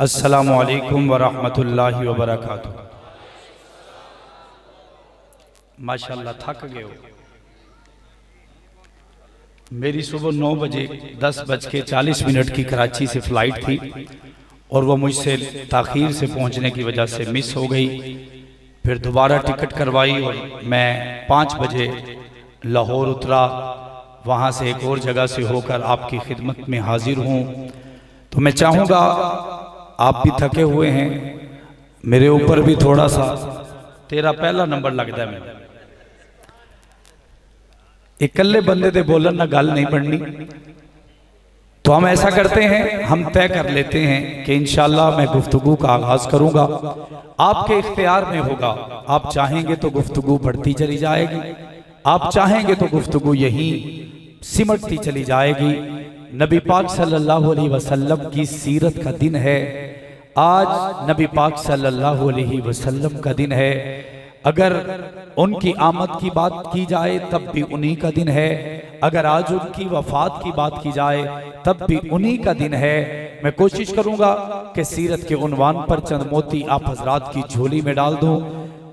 अस्सलामु अलैकुम वरहमतुल्लाहि वबरकातुहू। माशाल्लाह थक गए हो। मेरी सुबह 9 बजे 10:40 की कराची से फ़्लाइट थी और वो मुझसे ताख़ीर से पहुंचने की वजह से मिस हो गई। फिर दोबारा टिकट करवाई और मैं 5 बजे लाहौर उतरा। वहाँ से एक और जगह से होकर आपकी खिदमत में हाजिर हूँ। तो मैं चाहूँगा, आप भी थके हुए हैं, मेरे ऊपर भी थोड़ा सा तेरा पहला नंबर लगता है। मैं इकल्ले बंदे दे बोलन ना गल नहीं बननी। तो हम ऐसा करते हैं, हम तय कर लेते हैं कि इंशाअल्लाह मैं गुफ्तगू का आगाज करूंगा। आपके इख्तियार में होगा। आप चाहेंगे तो गुफ्तगू बढ़ती चली जाएगी, आप चाहेंगे तो गुफ्तगू यहीं सिमटती चली जाएगी। नबी पाक सल्लल्लाहु अलैहि वसल्लम की सीरत का दिन है आज। नबी पाक सल्लल्लाहु अलैहि वसल्लम का दिन है। अगर उनकी आमद की बात की जाए तब भी उन्हीं का दिन है। अगर आज उनकी वफात की बात की जाए तब भी उन्हीं का दिन है। मैं कोशिश करूंगा कि सीरत के उन्वान पर चंद मोती आप हजरात की झोली में डाल दूं।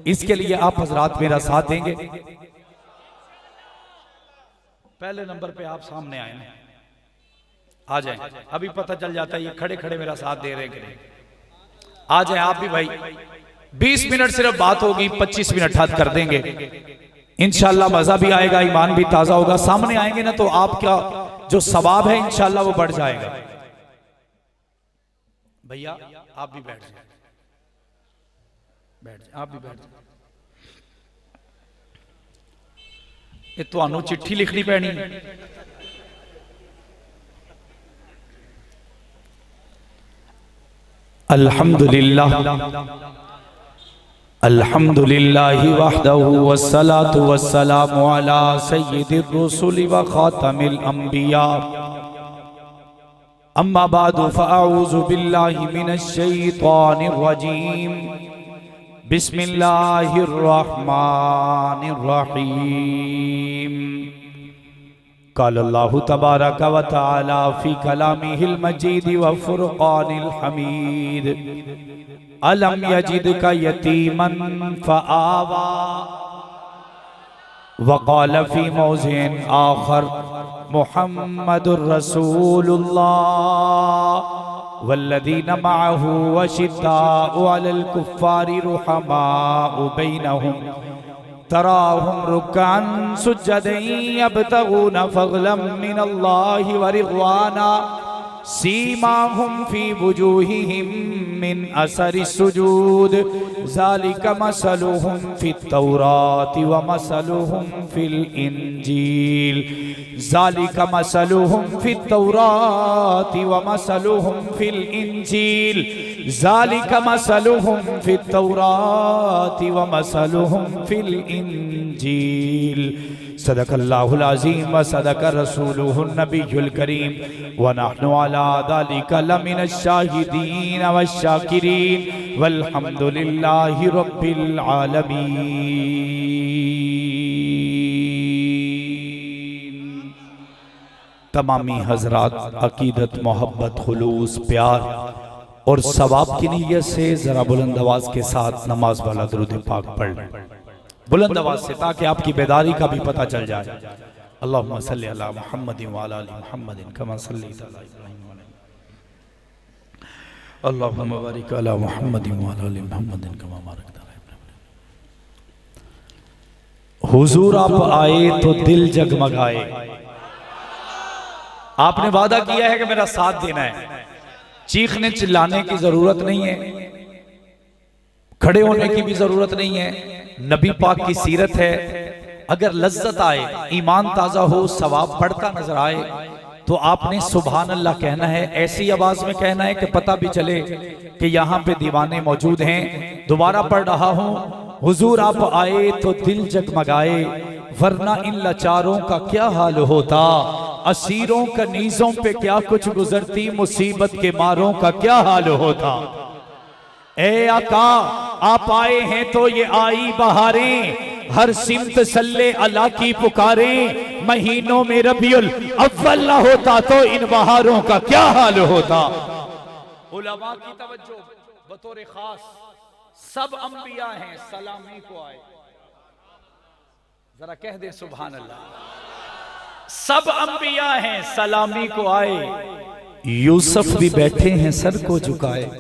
इसके लिए आप हजरात मेरा साथ देंगे। पहले नंबर पे आप सामने आए, आ जाएं। अभी पता चल जाता है ये खड़े खड़े मेरा साथ दे रहे हैं कि नहीं। आ जाएं आप भी भाई। 20 मिनट सिर्फ बात होगी, 25 मिनट हद कर देंगे। इंशाल्लाह मजा भी आएगा, ईमान भी ताजा होगा। सामने आएंगे ना तो आपका जो सवाब है इंशाल्लाह वो बढ़ जाएगा। भैया आप भी बैठ जाए, आप भी बैठ जाए। ये तो चिट्ठी लिखनी पैनी। अल्हम्दुलिल्लाह अल्हम्दुलिल्लाहि वहदहु वस्सलातु वस्सलामु अला सय्यिदिर रुसुलि व खातमिल अंबिया। अम्मा बादु फअऊज़ु बिल्लाहि मिनश शैतानिर रजीम। बिस्मिल्लाहिर रहमानिर रहीम। क़ालल्लाहु तबारक व तआला फ़ी कलामिहिल मजीद व फ़ुरक़ानिल हमीद। अलम यजिदका यतीमन फ़आवा वक़ाल फ़ी मौज़िन आख़र मुहम्मदुर रसूलुल्लाह वल्लज़ीना मअहू अशिद्दाउ अलल कुफ़्फ़ारि रुहमाउ बैनहुम तराहुम रुक्अन सुज्जदन यब्तगूना फ़ज़लन मिनल्लाहि व रिज़वाना सीमाहुम फ़ी वुजूहिहिम मिन असरि सुजूद ज़ालिका मसलुहुम फ़ित तौराति व मसलुहुम फ़िल इंजील। ज़ालिका मसलुहुम फ़ित तौराति व मसलुहुम फ़िल इंजील। ज़ालिका मसलुहुम फ़ित तौराति व मसलुहुम फ़िल इंजील। सदक़ल्लाहुल अज़ीम व सदक़ रसूलुहुन नबियुल करीम व नहनु अला ज़ालिका लमिनश शाहिदीन वश्शाकिरीन वल्हम्दुलिल्लाहि रब्बिल आलमीन। तमामी हजरात अकीदत, मोहब्बत, खुलूस, प्यार और सवाब की नीयत से जरा बुलंद आवाज के साथ नमाज वाला दुरूद पाक पढ़ लें, बुलंद आवाज से, ताकि आपकी बेदारी का भी पता चल जाए। अल्लाहुम्मा सल्ली अला मुहम्मदिन व अला आलि मुहम्मदिन कमा सल्लैता अला इब्राहीम व अला अल्लाहुम्मा बारिक अला मुहम्मदिन व अला आलि मुहम्मदिन कमा बारकता अला इब्राहीम। हुजूर आप आए तो दिल जगमगाए। आपने वादा किया है कि मेरा साथ देना है। चीखने चिल्लाने की जरूरत नहीं है, खड़े होने की भी जरूरत नहीं है। नबी पाक की सीरत है। अगर लज्जत आए, ईमान ताजा हो, सवाब बढ़ता नजर आए तो आपने सुभान अल्लाह कहना है। ऐसी आवाज में कहना है कि पता भी चले कि यहाँ पे दीवाने मौजूद हैं। दोबारा पढ़ रहा हूँ। हुजूर आप आए तो दिल जगमगाए, वरना इन लाचारों का क्या हाल होता। असीरों का नीजों पे क्या कुछ गुजरती, मुसीबत के मारों का क्या हाल होता। ए आका आप आए हैं तो ये आई बहारें, हर सिमत सल्ले अला की पुकारें। महीनों में रबीउल अव्वल ना होता तो इन बहारों का क्या हाल होता। उलमा की तवज्जो बतौर खास, सब अंबिया हैं सलामी को आए। जरा कह दे सुभान अल्लाह। सब अंबिया हैं सलामी को आए, यूसुफ भी बैठे हैं सर को झुकाए।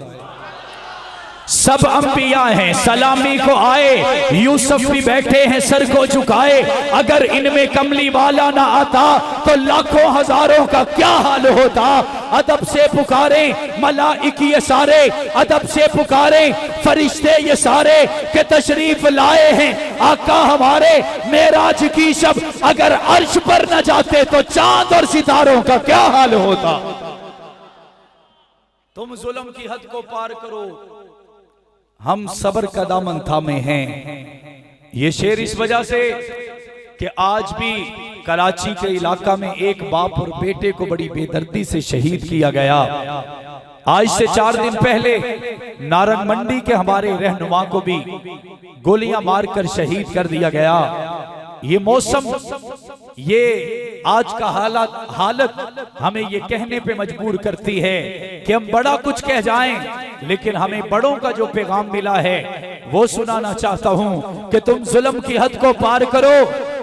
सब अंबिया हैं सलामी को आए, यूसुफ भी बैठे हैं सर को झुकाए। अगर इनमें कमली वाला ना आता तो लाखों हजारों का क्या हाल होता। अदब से पुकारे मलाइक ये सारे, अदब से पुकारे फरिश्ते ये सारे के तशरीफ लाए हैं आका हमारे मेराज की शब। अगर अर्श पर न जाते तो चांद और सितारों का क्या हाल होता। तुम जुल्म की हद को पार करो, हम सब्र का दामन थामे हैं। ये शेर इस वजह से कि आज भी कराची के इलाका में एक बाप और बेटे को बड़ी बेदर्दी से शहीद किया गया। आज से 4 दिन पहले नारंग मंडी के हमारे रहनुमा को भी गोलियां मारकर शहीद कर दिया गया। ये मौसम, ये आज का हालत हमें ये कहने पे मजबूर करती है कि हम बड़ा कुछ कह जाएं, लेकिन हमें बड़ों का जो पैगाम मिला है वो सुनाना चाहता हूं कि तुम जुल्म की हद को पार करो,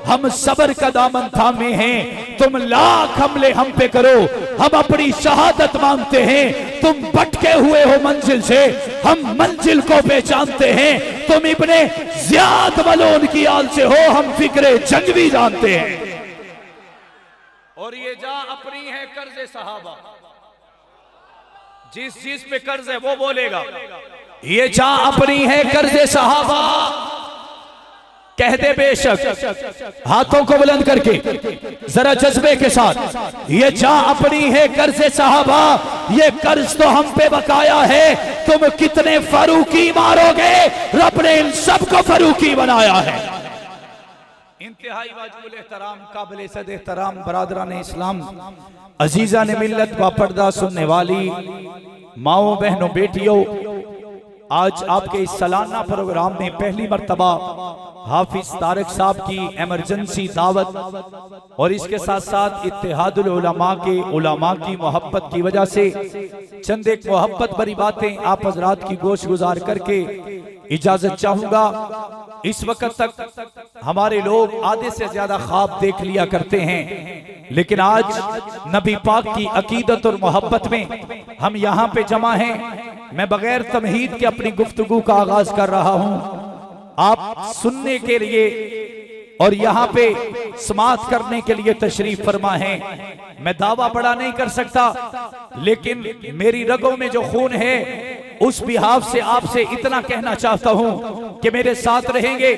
हम सब्र का दामन थामे हैं। तुम लाख हमले हम पे करो, हम अपनी शहादत मांगते हैं। तुम भटके हुए हो मंजिल से, हम मंजिल को पहचानते हैं। तुम इब्ने ज़ियाद मलून की आल से हो, हम फिक्रे जंगवी जानते हैं। और ये जा अपनी है कर्ज़े सहाबा, जिस चीज पे कर्ज है वो बोलेगा। ये जा अपनी है कर्ज़े सहाबा, कह दे बेशक, हाथों को बुलंद करके जरा जज्बे के साथ। ये जा अपनी है कर्ज़े सहाबा, ये कर्ज तो हम पे बकाया है। तुम कितने फरूकी मारोगे, रब ने इन सबको फरूकी बनाया है। इंतहाई वाजिबुल एहतराम काबिल इज़्ज़त एहतराम बरादरान इस्लाम, अजीजा ने मिल्लत व पर्दा सुनने वाली माओ बहनों बेटियों, आज आपके इस सालाना प्रोग्राम में पहली मर्तबा हाफिज तारिक साहब की एमरजेंसी दावत और इसके साथ साथ इत्तेहादुल उलमा के उलमा की मोहब्बत की वजह से चंद एक मोहब्बत भरी बातें आप हजरात की गोश गुजार करके इजाजत चाहूंगा। इस वक्त तक हमारे लोग आधे से ज्यादा ख्वाब देख लिया करते हैं, लेकिन आज नबी पाक की अकीदत और मोहब्बत में हम यहाँ पे जमा हैं। मैं बगैर तमहीद के अपनी गुफ्तगू का आगाज कर रहा हूँ। आप सुनने के लिए और यहाँ पे समाअत करने के लिए तशरीफ फरमा है। मैं दावा बड़ा नहीं कर सकता, लेकिन मेरी रगों में जो खून है उस बिहाफ से आपसे इतना कहना चाहता हूं कि मेरे साथ रहेंगे,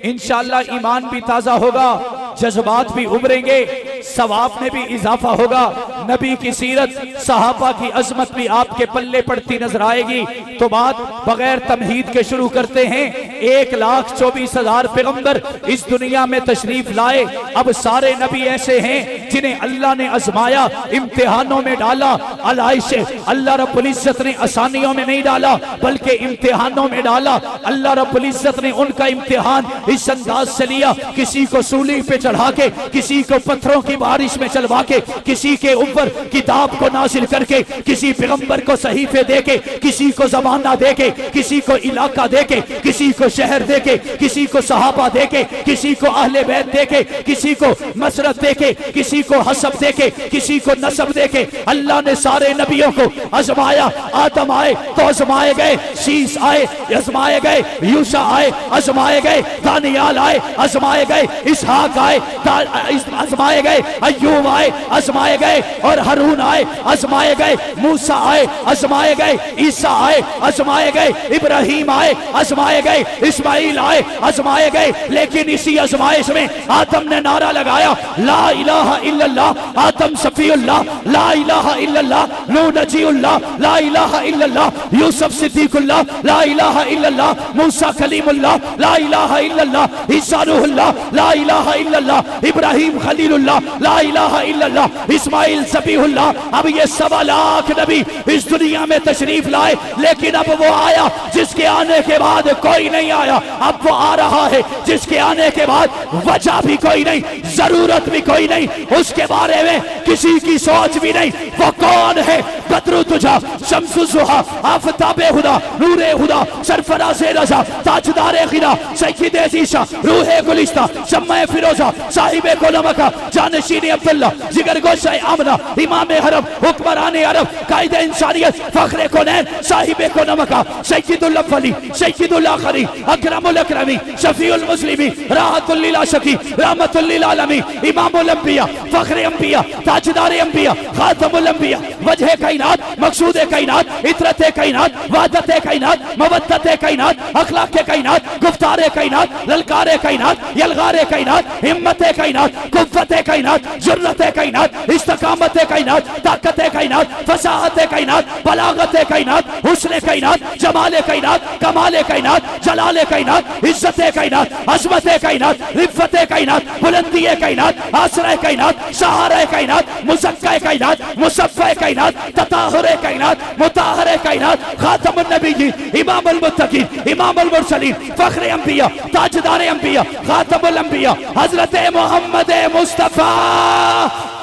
इंशाअल्लाह ईमान भी ताजा होगा, जज्बात भी उभरेंगे, सवाब में भी इजाफा होगा, नबी की सीरत सहाबा की अजमत भी आपके पल्ले पड़ती नजर आएगी। तो बात बगैर तमहीद के शुरू करते हैं। 1,24,000 पैगंबर इस दुनिया में तशरीफ लाए। अब सारे नबी ऐसे हैं जिन्हें अल्लाह ने आजमाया, इम्तिहानों में डाला। अल्लाह रब्बुल इज्जत ने आसानियों में नहीं डाला, बल्कि इम्तिहानों में डाला। अल्लाह रब्बुल इज्जत ने उनका इम्तिहान इस अंदाज से लिया, किसी को सूली पे चढ़ा के, किसी को पत्थरों की बारिश में चलवा के, किसी के ऊपर किताब को नाजिल करके, किसी पैगंबर को सहीफे देके, किसी को जमाना देके, किसी को इलाका देके, किसी को शहर देके, किसी को सहाबा देके, किसी को अहले बैत देके, किसी को मसरत देके, किसी को हसब देके, किसी को नसब देके अल्लाह ने सारे नबियों को आजमाया। आदम आए तो आजमाए गए, शीश आए आजमाए गए, यूशा आए आजमाए गए, दानियाल आए आजमाए गए, इसहाक आए आजमाए गए, अय्यूब आए आजमाए गए, और हारून आए आजमाए गए, मूसा आए आजमाए गए, ईसा आए आजमाए गए, इब्राहिम आए आजमाए गए, इस्माइल आए आजमाए गए। लेकिन इसी आजमाइश में आदम ने नारा लगाया, ला इलाहा इल्लल्लाह, आदम सफीउल्लाह, ला इलाहा इल्लल्लाह, नूह नजीउल्लाह, ला इलाहा इल्लल्लाह, यूसुफ सिद्दीकुल्लाह, ला इलाहा इल्लल्लाह, मूसा कलीमुल्लाह, ला इलाहा इल्लल्लाह, ईसा रूहुल्लाह, ला इलाहा इल्लल्लाह, इब्राहिम खलीलुल्लाह, ला इलाहा इल्लल्लाह, इस्माइल ज़बीहुल्लाह, अब ये 1.25 लाख नबी इस दुनिया में तशरीफ लाए, लेकिन अब वो आया जिसके आने के बाद कोई नहीं आया। अब वो आ रहा है जिसके आने के बाद वजह भी कोई नहीं, जरूरत भी कोई नहीं, उसके बारे में किसी की सोच भी नहीं। वो कौन है? बद्रु तुझा, शम्सु ज़ुहा, आफताबे हुदा, नूरे हुदा, सरफराज़े रज़ा, ताजदारे खिदा, सैयदे ज़ीशा, रूहे गुलिस्ता, शम्मे फिरोजा, साहिबे कोलमका, जानशीनी अब्दुल्ला, जिगर गोशे आमना, इमामे हरम, हुक्मराने अरब, कायदे इंसानियत, फख्रे कोनैन, साहिबे कोलमका, सैयदुल अव्वली, सैयदुल आखिरी, अकरमुल अकरमी, शफीउल मुस्लिमी, राहतुल लिल आशिकी, रहमतुल लिल आलमी, इमामुल अंबिया, फख्रे अंबिया, ताजदारे अंबिया, खातमुल अंबिया, वजह कायनात, मकसूदे कायनात, इतरते कायनात, वादते कायनात, मवद्दते कायनात, अखलाके कायनात, गुफ्तारे कायनात, ललकारे कायनात, यलगारे कायनात, हिम्मते कायनात, कुव्वते कायनात, जुर्रते कायनात, इस्तकामते कायनात, ताकते कायनात, फसाहते कायनात, बलागते कायनात, हुस्ने कायनात, जमाले कायनात, कमाले कायनात, जलाले कायनात, इज्जते कायनात, अज़मते कायनात, रिफ़्फ़ते कायनात, बुलंदिये कायनात, आसरे कायनात, सहारे कायनात, मुज़क्के कायनात, मुसफ़्फ़े कायनात, तताहुरे कायनात, मुताहरे कायनात, खातमुन नबिय्यीन, इमामुल मुत्तकीन, इमामुल मुरसलीन, फ़ख्रे अंबिया, ताजदारे अंबिया, खातमुल अंबिया, हज़रत मोहम्मद मुस्तफ़ा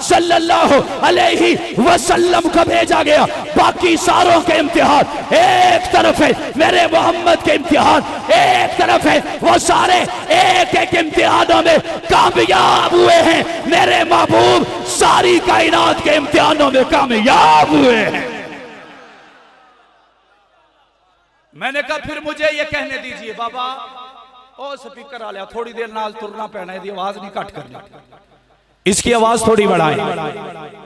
सल्लल्लाहु अलैहि वसल्लम को भेजा गया। बाकी सारों के इम्तिहान एक तरफ है, मेरे मोहम्मद के इम्तिहान एक तरफ है। वो सारे एक एक इम्तिहानों में कामयाब हुए हैं, मेरे महबूब सारी कायनात के इम्तिहानों में कामयाब हुए हैं। मैंने कहा फिर मुझे ये कहने दीजिए बाबा, ओ स्पीकर आ लिया, थोड़ी देर नाल तुरना पैना है, आवाज नहीं कट करनी, इसकी आवाज थोड़ी बढ़ाएं।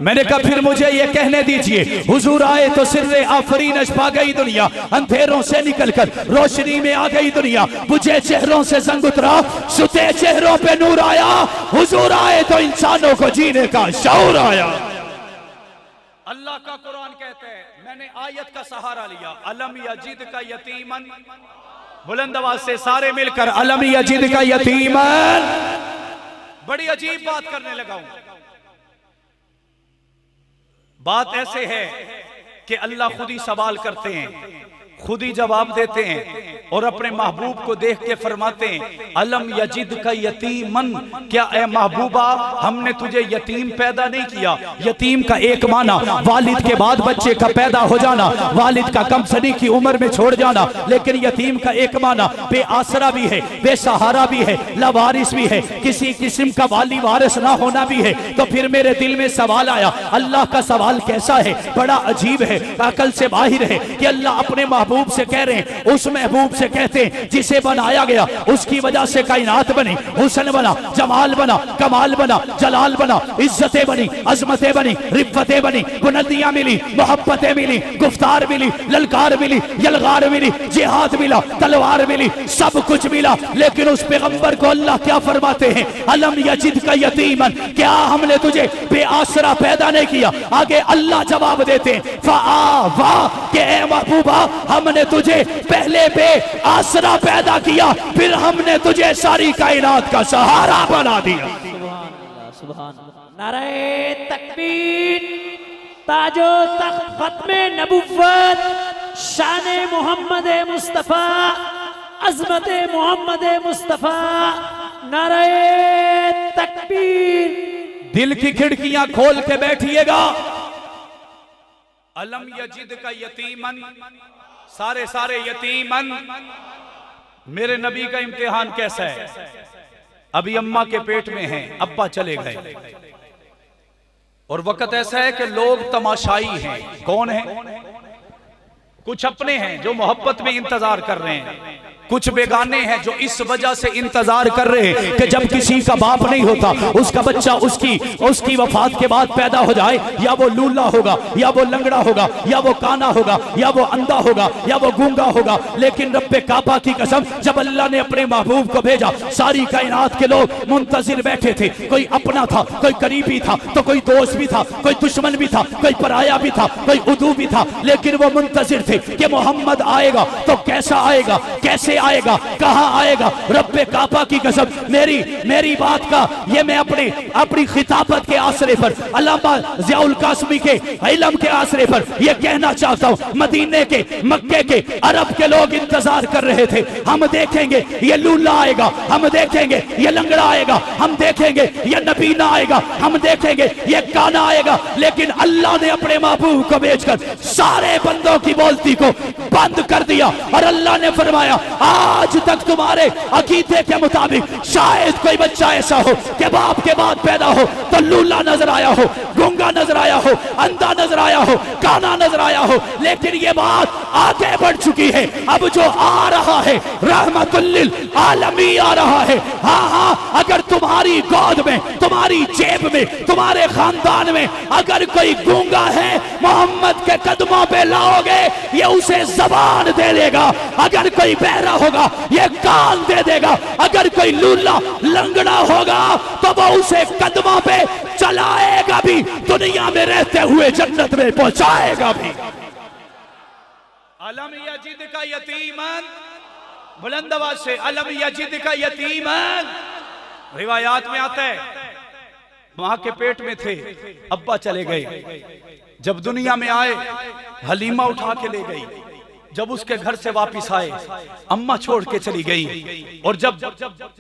मैंने कहा फिर मुझे ये कहने दीजिए, हुजूर आए तो सिर्रे आफरीनश पा गई दुनिया, अंधेरों से निकलकर रोशनी में आ गई दुनिया, बुझे चेहरों से जंग उतरा, सुते चेहरों पे नूर आया। हुजूर आए तो इंसानों को जीने का शऊर आया। अल्लाह का कुरान कहता है, मैंने आयत का सहारा लिया, अलम यजिद का यतीमन, बुलंद आवाज से सारे मिलकर, अलम यजिद का यतीमन। बड़ी अजीब बात करने लगा हूं। बात ऐसे है कि अल्लाह खुद ही सवाल करते हैं, खुद ही जवाब देते हैं और अपने महबूब को देख के फरमाते हैं, अलम यजिद का यतीमन, क्या ए महबूबा हमने तुझे यतीम पैदा नहीं किया। यतीम का एक माना वालिद के बाद बच्चे का पैदा हो जाना, वालिद का कम सनी की उम्र में छोड़ जाना, लेकिन यतीम का एक माना बेआसरा भी है, बेसहारा भी है, लावारिस भी है, किसी किस्म का वाली वारिस ना होना भी है। तो फिर मेरे दिल में सवाल आया, अल्लाह का सवाल कैसा है, बड़ा अजीब है, अकल से बाहर है कि अल्लाह अपने महबूब से कह रहे हैं, उस महबूब से कहते हैं जिसे बनाया गया, उसकी वजह से कायनात बनी, हुस्न बना, जमाल बना, कमाल बना, जलाल बना, इज्जतें बनी, अजमतें बनी, रिफ़्फ़तें बनी, बुलंदियां मिली, मोहब्बतें मिली, गुफ्तार मिली, ललकार मिली, यलगार मिली, जिहाद मिला, तलवार मिली, सब कुछ मिला। लेकिन उस पैगंबर को अल्लाह क्या फरमाते हैं, अलम यजिद का यतीमन, क्या हमने तुझे बेआसरा पैदा नहीं किया। आगे अल्लाह जवाब देते हैं, फ़आवा, के महबूबा हमने तुझे पहले पे आसरा पैदा किया, फिर हमने तुझे सारी कायनात का सहारा बना दिया। सुभान अल्लाह, नारे तकबीर, ताजो तख्त खत्मे नबुव्वत, शाने मोहम्मद मुस्तफ़ा, अज़मत मोहम्मद मुस्तफ़ा, नारे तकबीर। दिल की खिड़कियां खोल के बैठिएगा। अलम यजिद का यतीमन, सारे सारे यतीमन। मेरे नबी का इम्तिहान कैसा है, अभी अम्मा के पेट में हैं, अब्बा चले गए और वक्त ऐसा है कि लोग तमाशाई हैं। कौन है? कुछ अपने हैं जो मोहब्बत में इंतजार कर रहे हैं, कुछ बेगाने हैं जो इस वजह से इंतजार कर रहे हैं कि जब किसी का बाप नहीं होता, उसका बच्चा उसकी वफात के बाद पैदा हो जाए, या वो लूला होगा, या वो लंगड़ा होगा, या वो काना होगा, या वो अंधा होगा, या वो गूंगा होगा। लेकिन रब्बे काबा की कसम, जब अल्लाह ने अपने महबूब को भेजा, सारी कायनात के लोग मुंतजिर बैठे थे। कोई अपना था, कोई करीबी था, तो कोई दोस्त भी था, कोई दुश्मन भी था, कोई पराया भी था, कोई उदू भी था, लेकिन वो मुंतजिर थे कि मोहम्मद आएगा तो कैसा आएगा, कैसे आएगा, कहां आएगा? रब्बे काबा की कसम, मेरी बात का ये मैं अपनी खिताबत के आसरे पर, अल्लामा ज़ियाउल कासमी के इल्म के आसरे पर ये कहना चाहता हूं, मदीने के, मक्के के, अरब के लोग इंतजार कर रहे थे। हम देखेंगे ये लूला आएगा, हम देखेंगे ये लंगड़ा आएगा, हम देखेंगे ये नबीना आएगा, हम देखेंगे ये काना आएगा। लेकिन अल्लाह ने अपने महबूब को भेजकर सारे बंदों की बोलती को बंद कर दिया और अल्लाह ने फरमाया, आज तक तुम्हारे अकीदे के मुताबिक शायद कोई बच्चा ऐसा हो कि बाप के बाद पैदा हो तो लूला नजर आया हो, गूंगा नजर आया हो, अंधा नजर आया हो, काना नजर आया हो। लेकिन ये बात आगे बढ़ चुकी है। अब जो आ रहा है रहमतुल लिल आलमीन आ रहा है। हाँ, अगर तुम्हारी गोद में, तुम्हारी जेब में, तुम्हारे खानदान में अगर कोई गूंगा है, मोहम्मद के कदमों पे लाओगे ये उसे जबान दे देगा। अगर कोई बहरा होगा ये कान दे देगा। अगर कोई लूला लंगड़ा होगा तो वो उसे कदमों पे चलाएगा भी, दुनिया में रहते हुए जन्नत में पहुंचाएगा भी। अलम यजिद का यतीमन, बुलंद आवाज से, अलम यजिद का यतीमन। रिवायात में आता है मां के पेट में थे, अब्बा चले गए, जब दुनिया में आए हलीमा उठा के ले गई। जब उसके घर से वापस आए अम्मा छोड़ के चली गई। और जब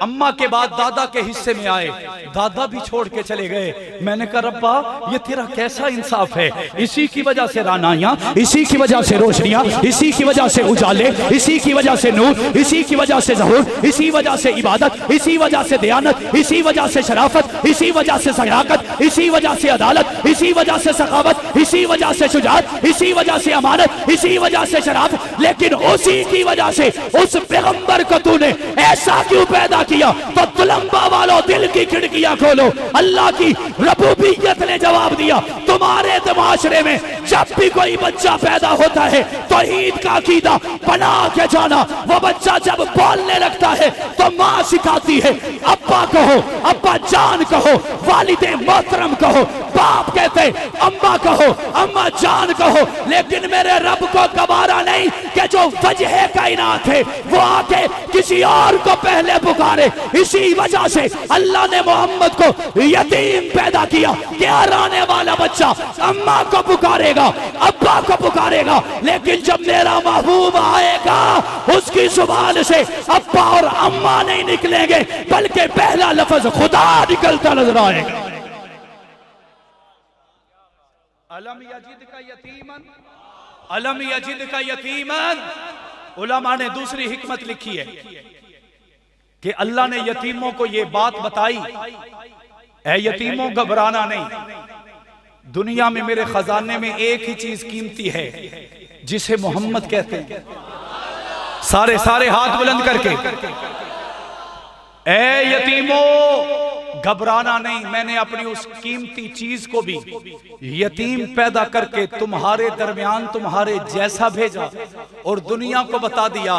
अम्मा के बाद दादा के हिस्से में आए, दादा भी छोड़ के चले गए। मैंने कहा रब्बा ये तेरा कैसा इंसाफ है? इसी की वजह से रानाइयां, इसी की वजह से रोशनियां, इसी की वजह से उजाले, इसी की वजह से नूर, इसी की वजह से ज़हूर, इसी वजह से इबादत, इसी वजह से दयानत, इसी वजह से शराफत, इसी वजह से सदाकत, इसी वजह से अदालत, इसी वजह से सखावत, इसी वजह से शुजाअत, इसी वजह से अमानत, इसी वजह से शराफत। लेकिन उसी की वजह से उस पैगंबर को तूने ऐसा क्यों पैदा किया? तो तुलंबा वालों दिल की खिड़कियां खोलो। अल्लाह की रबूबियत ने जवाब दिया, तुम्हारे माशरे में जब भी कोई बच्चा पैदा होता है तौहीद का अकीदा बना के जाना। वो बच्चा जब बोलने लगता है तो माँ सिखाती है, अब्बा कहो, अब्बा जान कहो, वालिदे मोहतरम कहो, बाप कहते अम्मा कहो, अम्मा जान कहो। लेकिन मेरे रब को गवारा नहीं कि जो वजह कायनात है वो आके किसी और को पहले पुकारे। इसी वजह से अल्लाह ने मोहम्मद को यतीम पैदा किया। क्या आने वाला बच्चा अम्मा को पुकारेगा, अब्बा को पुकारेगा, लेकिन जब मेरा महबूब आएगा उसकी जुबान से अब्बा और अम्मा नहीं निकलेंगे बल्कि पहला लफ्ज खुदा निकलता नजर आएगा। अलम यजिद का यतीमन, अलम यजिद का यतीमन। उलमा ने दूसरी हिकमत लिखी है कि अल्लाह ने यतीमों को यह बात बताई, ऐ यतीमों घबराना नहीं, दुनिया में मेरे खजाने में एक ही चीज कीमती है जिसे मोहम्मद कहते हैं। सारे हाथ बुलंद करके, ऐ यतीमों घबराना नहीं, मैंने अपनी उस कीमती चीज को भी यतीम पैदा करके तुम्हारे दरमियान तुम्हारे जैसा भेजा और दुनिया को बता दिया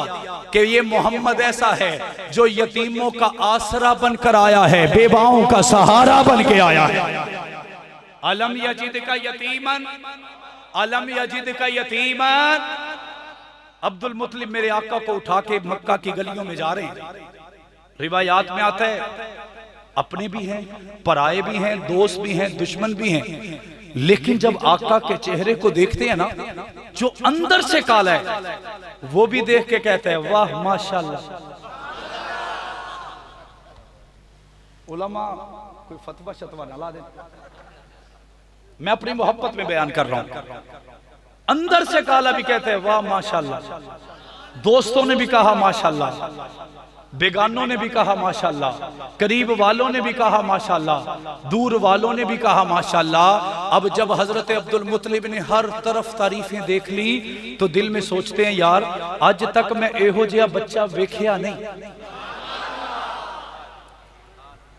कि ये मोहम्मद ऐसा है जो यतीमों का आसरा बनकर आया है, बेवाओं का सहारा बन के आया है। अलम यजिद का यतीमन, अलम यजिद का यतीमन। अब्दुल मुत्तलिब मेरे आका को उठा के मक्का की गलियों में जा रहे हैं। रिवायात में आता है अपने भी हैं, पराए भी हैं, दोस्त भी हैं, दुश्मन भी हैं। लेकिन जब आका के चेहरे को देखते हैं ना, जो अंदर से काला है वो भी देख के कहते हैं वाह माशाल्लाह। उलमा कोई फतवा शतवा ना ला दे, मैं अपनी मोहब्बत में बयान कर रहा हूं। अंदर से काला भी कहते हैं वाह माशाल्लाह। दोस्तों ने भी कहा माशाल्लाह, बेगानों ने भी कहा माशाल्लाह, करीब वालों ने भी कहा माशाल्लाह, दूर वालों ने भी कहा माशाल्लाह। अब जब हजरत अब्दुल मुत्तलिब ने हर तरफ तारीफें देख ली तो दिल में सोचते हैं यार आज तक मैं एहो जिहा बच्चा वेखिया नहीं,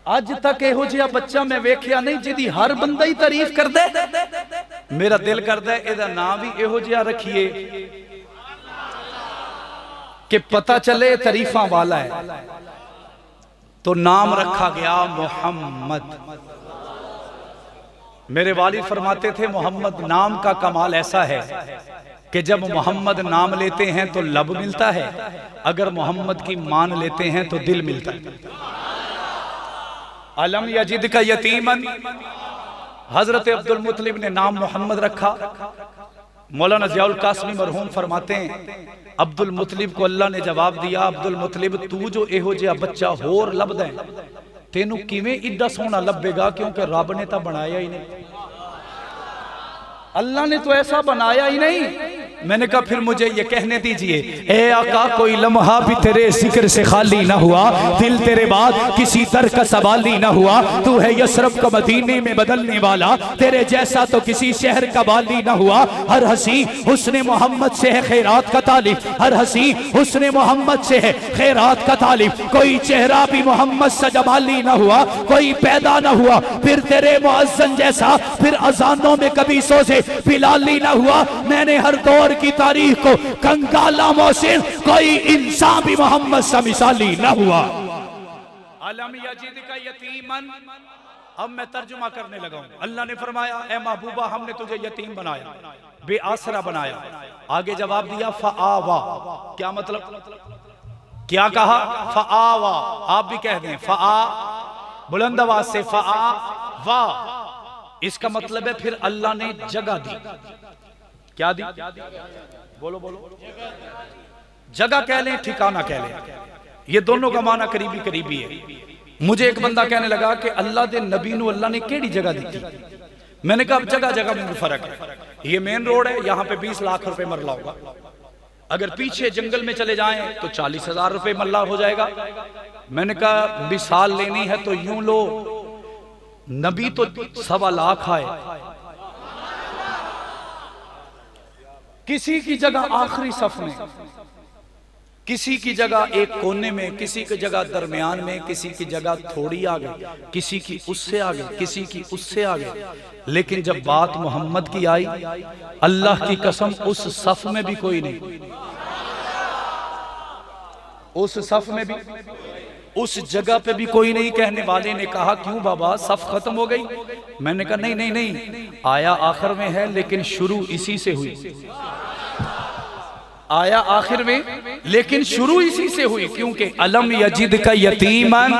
आज तक एहो जिहा बच्चा मैं वेखिया नहीं जिहदी हर बंदा ही तारीफ कर दे। मेरा दिल करदा इहदा नाम भी एहो जिहा रखिए कि पता चले तारीफा वाला है। तो नाम रखा गया मोहम्मद। मेरे वालिद फरमाते थे मोहम्मद नाम का कमाल ऐसा है कि जब मोहम्मद नाम लेते हैं तो लब मिलता है, अगर मोहम्मद की मान लेते हैं तो दिल मिलता है। अलम यजिद का यतीमन, हजरत अब्दुल मुत्तलिब ने नाम मोहम्मद रखा। मौलाना ज़ियाउल कासमी मरहूम फरमाते हैं अब्दुल मुत्तलिब को अल्लाह ने जवाब दिया, अब्दुल मुत्तलिब तू जो एहो जिहा बच्चा होर लभदा है तेनू किवें इड्डा सोहना लभेगा, क्योंकि रब ने तो बनाया ही नहीं, अल्लाह ने तो ऐसा बनाया ही नहीं। मैंने कहा फिर मुझे ये कहने दीजिए, ए आका कोई लम्हा भी तेरे जिक्र से खाली ना हुआ, दिल तेरे बाद किसी दर का सवाल ही ना हुआ। तू है यशरब का मदीने में बदलने वाला, तेरे जैसा तो किसी शहर का वाली ना हुआ। हर हंसी हुस्ने मोहम्मद से है खैरात का तालिब, हर हंसी हुस्ने मोहम्मद से है खैरात का तालिब। कोई चेहरा भी मोहम्मद सा जमाली ना हुआ, कोई पैदा ना हुआ फिर तेरे मुअज्जन जैसा, फिर अजानों में कभी सोचे बिलाली ना हुआ। मैंने हर दौर की तारीख को कंगाला मोहसिन, कोई इंसान भी मोहम्मद सा मिसाली ना हुआ। अलम यजिद का यतीमन, अब मैं तर्जुमा करने लगा हूं। अल्लाह ने फरमाया ए महबूबा हमने तुझे यतीम बनाया, बेआसरा बनाया। आगे जवाब दिया फआवा, क्या मतलब, क्या कहा, फआवा। आप भी कह दें फआ, बुलंद आवाज से फआवा। इसका मतलब है फिर अल्लाह ने जगह दी। क्या दी, बोलो बोलो, जगह कह लें ठिकाना कह लें, ये दोनों का माना करीबी करीबी है। मुझे एक बंदा कहने लगा कि अल्लाह दे नबी नू अल्लाह ने केड़ी जगह दी थी। मैंने कहा जगह जगह में फर्क है। ये मेन रोड है, यहाँ पे 20 लाख रुपए मरला होगा, अगर पीछे जंगल में चले जाएं तो 40,000 रुपए मरला हो जाएगा। मैंने कहा मिसाल लेनी है तो यूं लो, नबी तो 1.25 लाख आए, किसी की जगह आखिरी सफ में, किसी की जगह एक कोने में, किसी की जगह दरमियान में, किसी की जगह थोड़ी आगे, किसी की उससे आगे, किसी की उससे आगे। लेकिन जब बात मोहम्मद की आई, अल्लाह की कसम उस सफ में भी कोई नहीं, उस सफ में भी, उस जगह पे भी कोई नहीं। कहने वाले ने कहा क्यों बाबा सफ खत्म हो गई? मैंने कहा नहीं नहीं नहीं, आया आखिर में है लेकिन शुरू इसी से हुई, आया आखिर में लेकिन शुरू इसी से हुई। क्योंकि अलम यजिद का यतीमन,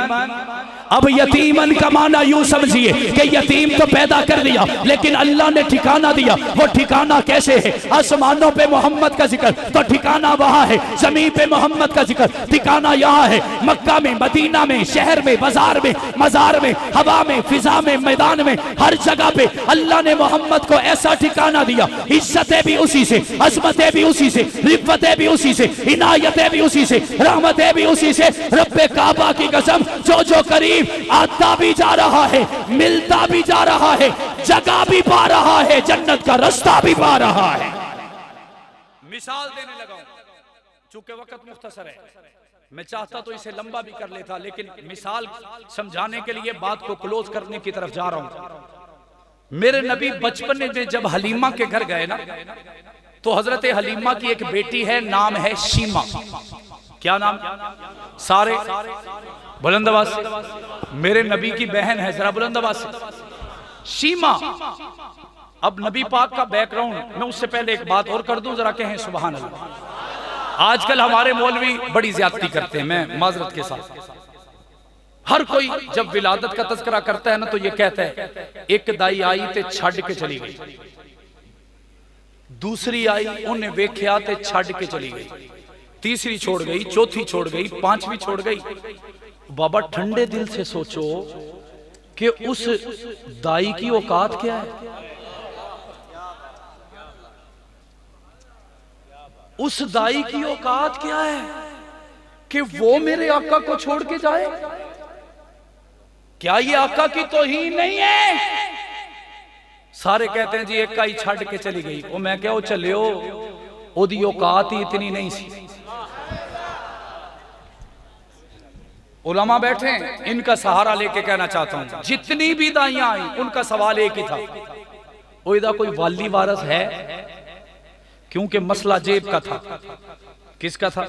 अब यतीमन का माना यूं समझिए कि यतीम तो पैदा कर दिया, लेकिन अल्लाह ने ठिकाना दिया। वो ठिकाना कैसे है? आसमानों पे मोहम्मद का जिक्र तो ठिकाना वहां है, जमीन पे मोहम्मद का जिक्र ठिकाना यहाँ है। मक्का में, मदीना में, शहर में, बाजार में, मजार में, हवा में, फिजा में, मैदान में, हर जगह पे अल्लाह ने मोहम्मद को ऐसा ठिकाना दिया। इज्जतें भी उसी से, अजमतें भी उसी से, रिफ़तें भी उसी से, इनायतें भी उसी से, रहमतें भी उसी से। रब्बे काबा की कसम, जो करीब आता भी जा रहा है, मिलता भी जा रहा है, जगह भी पा रहा है, जन्नत का रास्ता भी पा रहा है। मिसाल देने लगा हूं, चूंकि वक्त मुख्तसर है, मैं चाहता तो इसे लंबा भी कर लेता, लेकिन मिसाल समझाने के लिए बात को क्लोज करने की तरफ जा रहा हूं। मेरे नबी बचपन में जब हलीमा के घर गए ना, तो हजरत हलीमा की एक बेटी है, नाम है शीमा। क्या नाम? सारे बुलंद आवाज से। मेरे नबी की बहन है, जरा बुलंद आवाज से, शीमा। अब नबी पाक का बैकग्राउंड मैं उससे पहले एक बात और कर दूं, जरा कहें सुभान अल्लाह। आजकल हमारे मौलवी बड़ी ज्यादती करते हैं, मैं माजरत के साथ। हर कोई जब विलादत का तज़किरा करता है ना, तो ये कहता है एक दाई आई ते छड़ के चली गई, दूसरी आई उन्हें वेख्या ते छड़ के चली गई, तीसरी छोड़ गई, चौथी छोड़ गई, पांचवी छोड़ गई। बाबा ठंडे दिल से सोचो कि उस दाई की औकात क्या है, उस दाई की औकात क्या है कि वो मेरे आका को छोड़ के जाए? क्या ये आका की तौहीन नहीं है? सारे कहते हैं जी एक का ही छड़ के चली गई। वो मैं क्या चलियो, ओदी औकात ही इतनी नहीं सी। उलमा बैठे हैं, इनका सहारा लेके कहना चाहता हूं, जितनी भी दाइयां आई उनका सवाल एक ही था, वो इधर कोई वाली वारस है? क्योंकि मसला जेब का था। किसका था?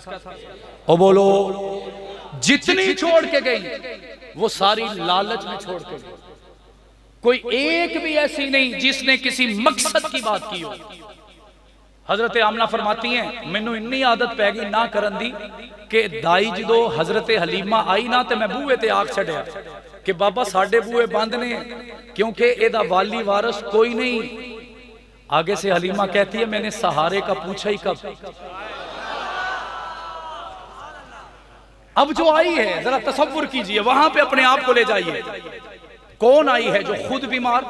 ओ बोलो। जितनी छोड़ के गई वो सारी लालच में छोड़ के गई, कोई एक भी ऐसी नहीं जिसने किसी मकसद की बात की हो। हजरत आमना फरमाती हैं मैनू इन्नी आदत पै गई ना करन दी कि दाई जो हजरत हलीमा आई ना तो मैं बूहे ते आख छड़िया कि बाबा साडे बूहे बंद ने क्योंकि एदा वाली वारस कोई नहीं। आगे से हलीमा कहती है मैंने सहारे का पूछा ही कब। अब जो आई है जरा तसव्वुर कीजिए, वहां पे अपने आप को ले जाइए। कौन आई है जो खुद बीमार,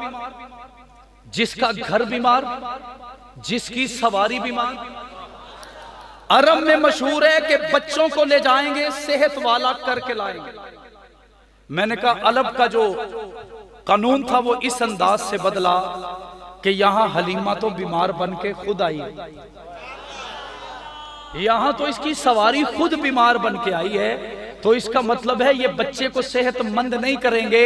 जिसका घर बीमार, जिसकी सवारी बीमार। अरब में मशहूर है कि बच्चों को ले जाएंगे सेहत वाला करके लाएंगे। मैंने कहा अरब का जो कानून था वो इस अंदाज से बदला कि यहां हलीमा तो बीमार बन के खुद आई, यहां तो इसकी सवारी खुद बीमार बन के आई है। तो इसका मतलब है ये बच्चे को सेहतमंद नहीं करेंगे,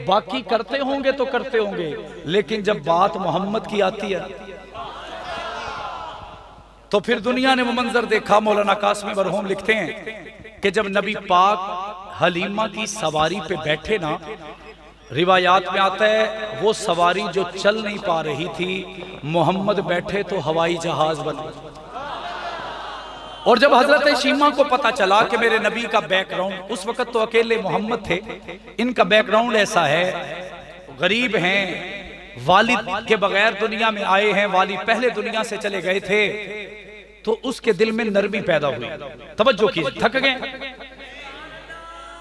बाकी करते होंगे तो करते होंगे, लेकिन जब बात मोहम्मद की आती है तो फिर दुनिया ने वो मंजर देखा। मौलाना कासिम मरहूम लिखते हैं कि जब नबी पाक हलीमा की सवारी पे बैठे ना, रिवायात में आता है वो सवारी जो चल नहीं पा रही थी, मोहम्मद बैठे तो हवाई जहाज बन गए। और जब हजरत शीमा को पता चला कि मेरे नबी का बैकग्राउंड, उस वक्त तो अकेले मोहम्मद थे, इनका बैकग्राउंड ऐसा है, गरीब हैं, वालिद के बगैर दुनिया में आए हैं, वालिद पहले दुनिया से चले गए थे, तो उसके दिल में नरमी पैदा हुई। तवज्जो कीजिए, थक गए,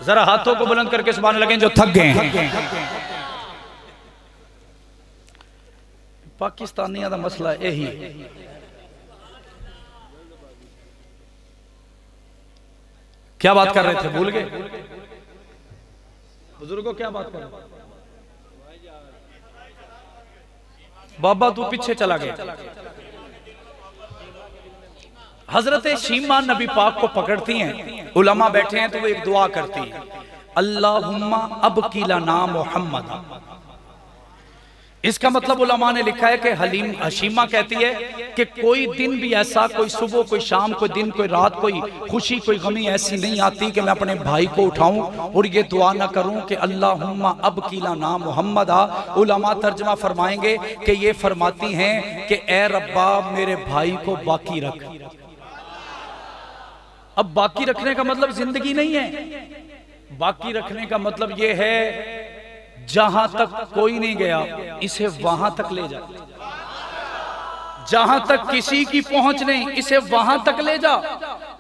जरा हाथों को बुलंद करके सुभान लगे जो थक गए हैं। पाकिस्तानियों का मसला यही है, क्या बात कर रहे थे, भूल गए बुजुर्गों, क्या बात कर रहे थे? बाबा तू पीछे चला गया। हजरत शीमा नबी पाक को पकड़ती हैं, उलमा बैठे हैं तो वो एक दुआ करती है, अल्लाहुम्मा अबकी लना मुहम्मद। इसका मतलब उलमा ने लिखा है कि हशीमा कहती है कि कोई दिन भी ऐसा, कोई सुबह, कोई शाम, कोई दिन, कोई रात, कोई खुशी, कोई गमी ऐसी नहीं आती कि मैं अपने भाई को उठाऊं और ये दुआ ना करूं कि अल्लाहुम्मा अबकी लना मुहम्मद। उलमा तर्जमा फरमाएंगे कि ये फरमाती हैं कि ए रब्बा मेरे भाई को बाकी रख। अब बाकी रखने का मतलब जिंदगी नहीं है, बाकी रखने का मतलब ये है जहां तक कोई नहीं गया इसे वहां तक ले जा, जहां तक किसी की पहुंच नहीं इसे वहां तक ले जा।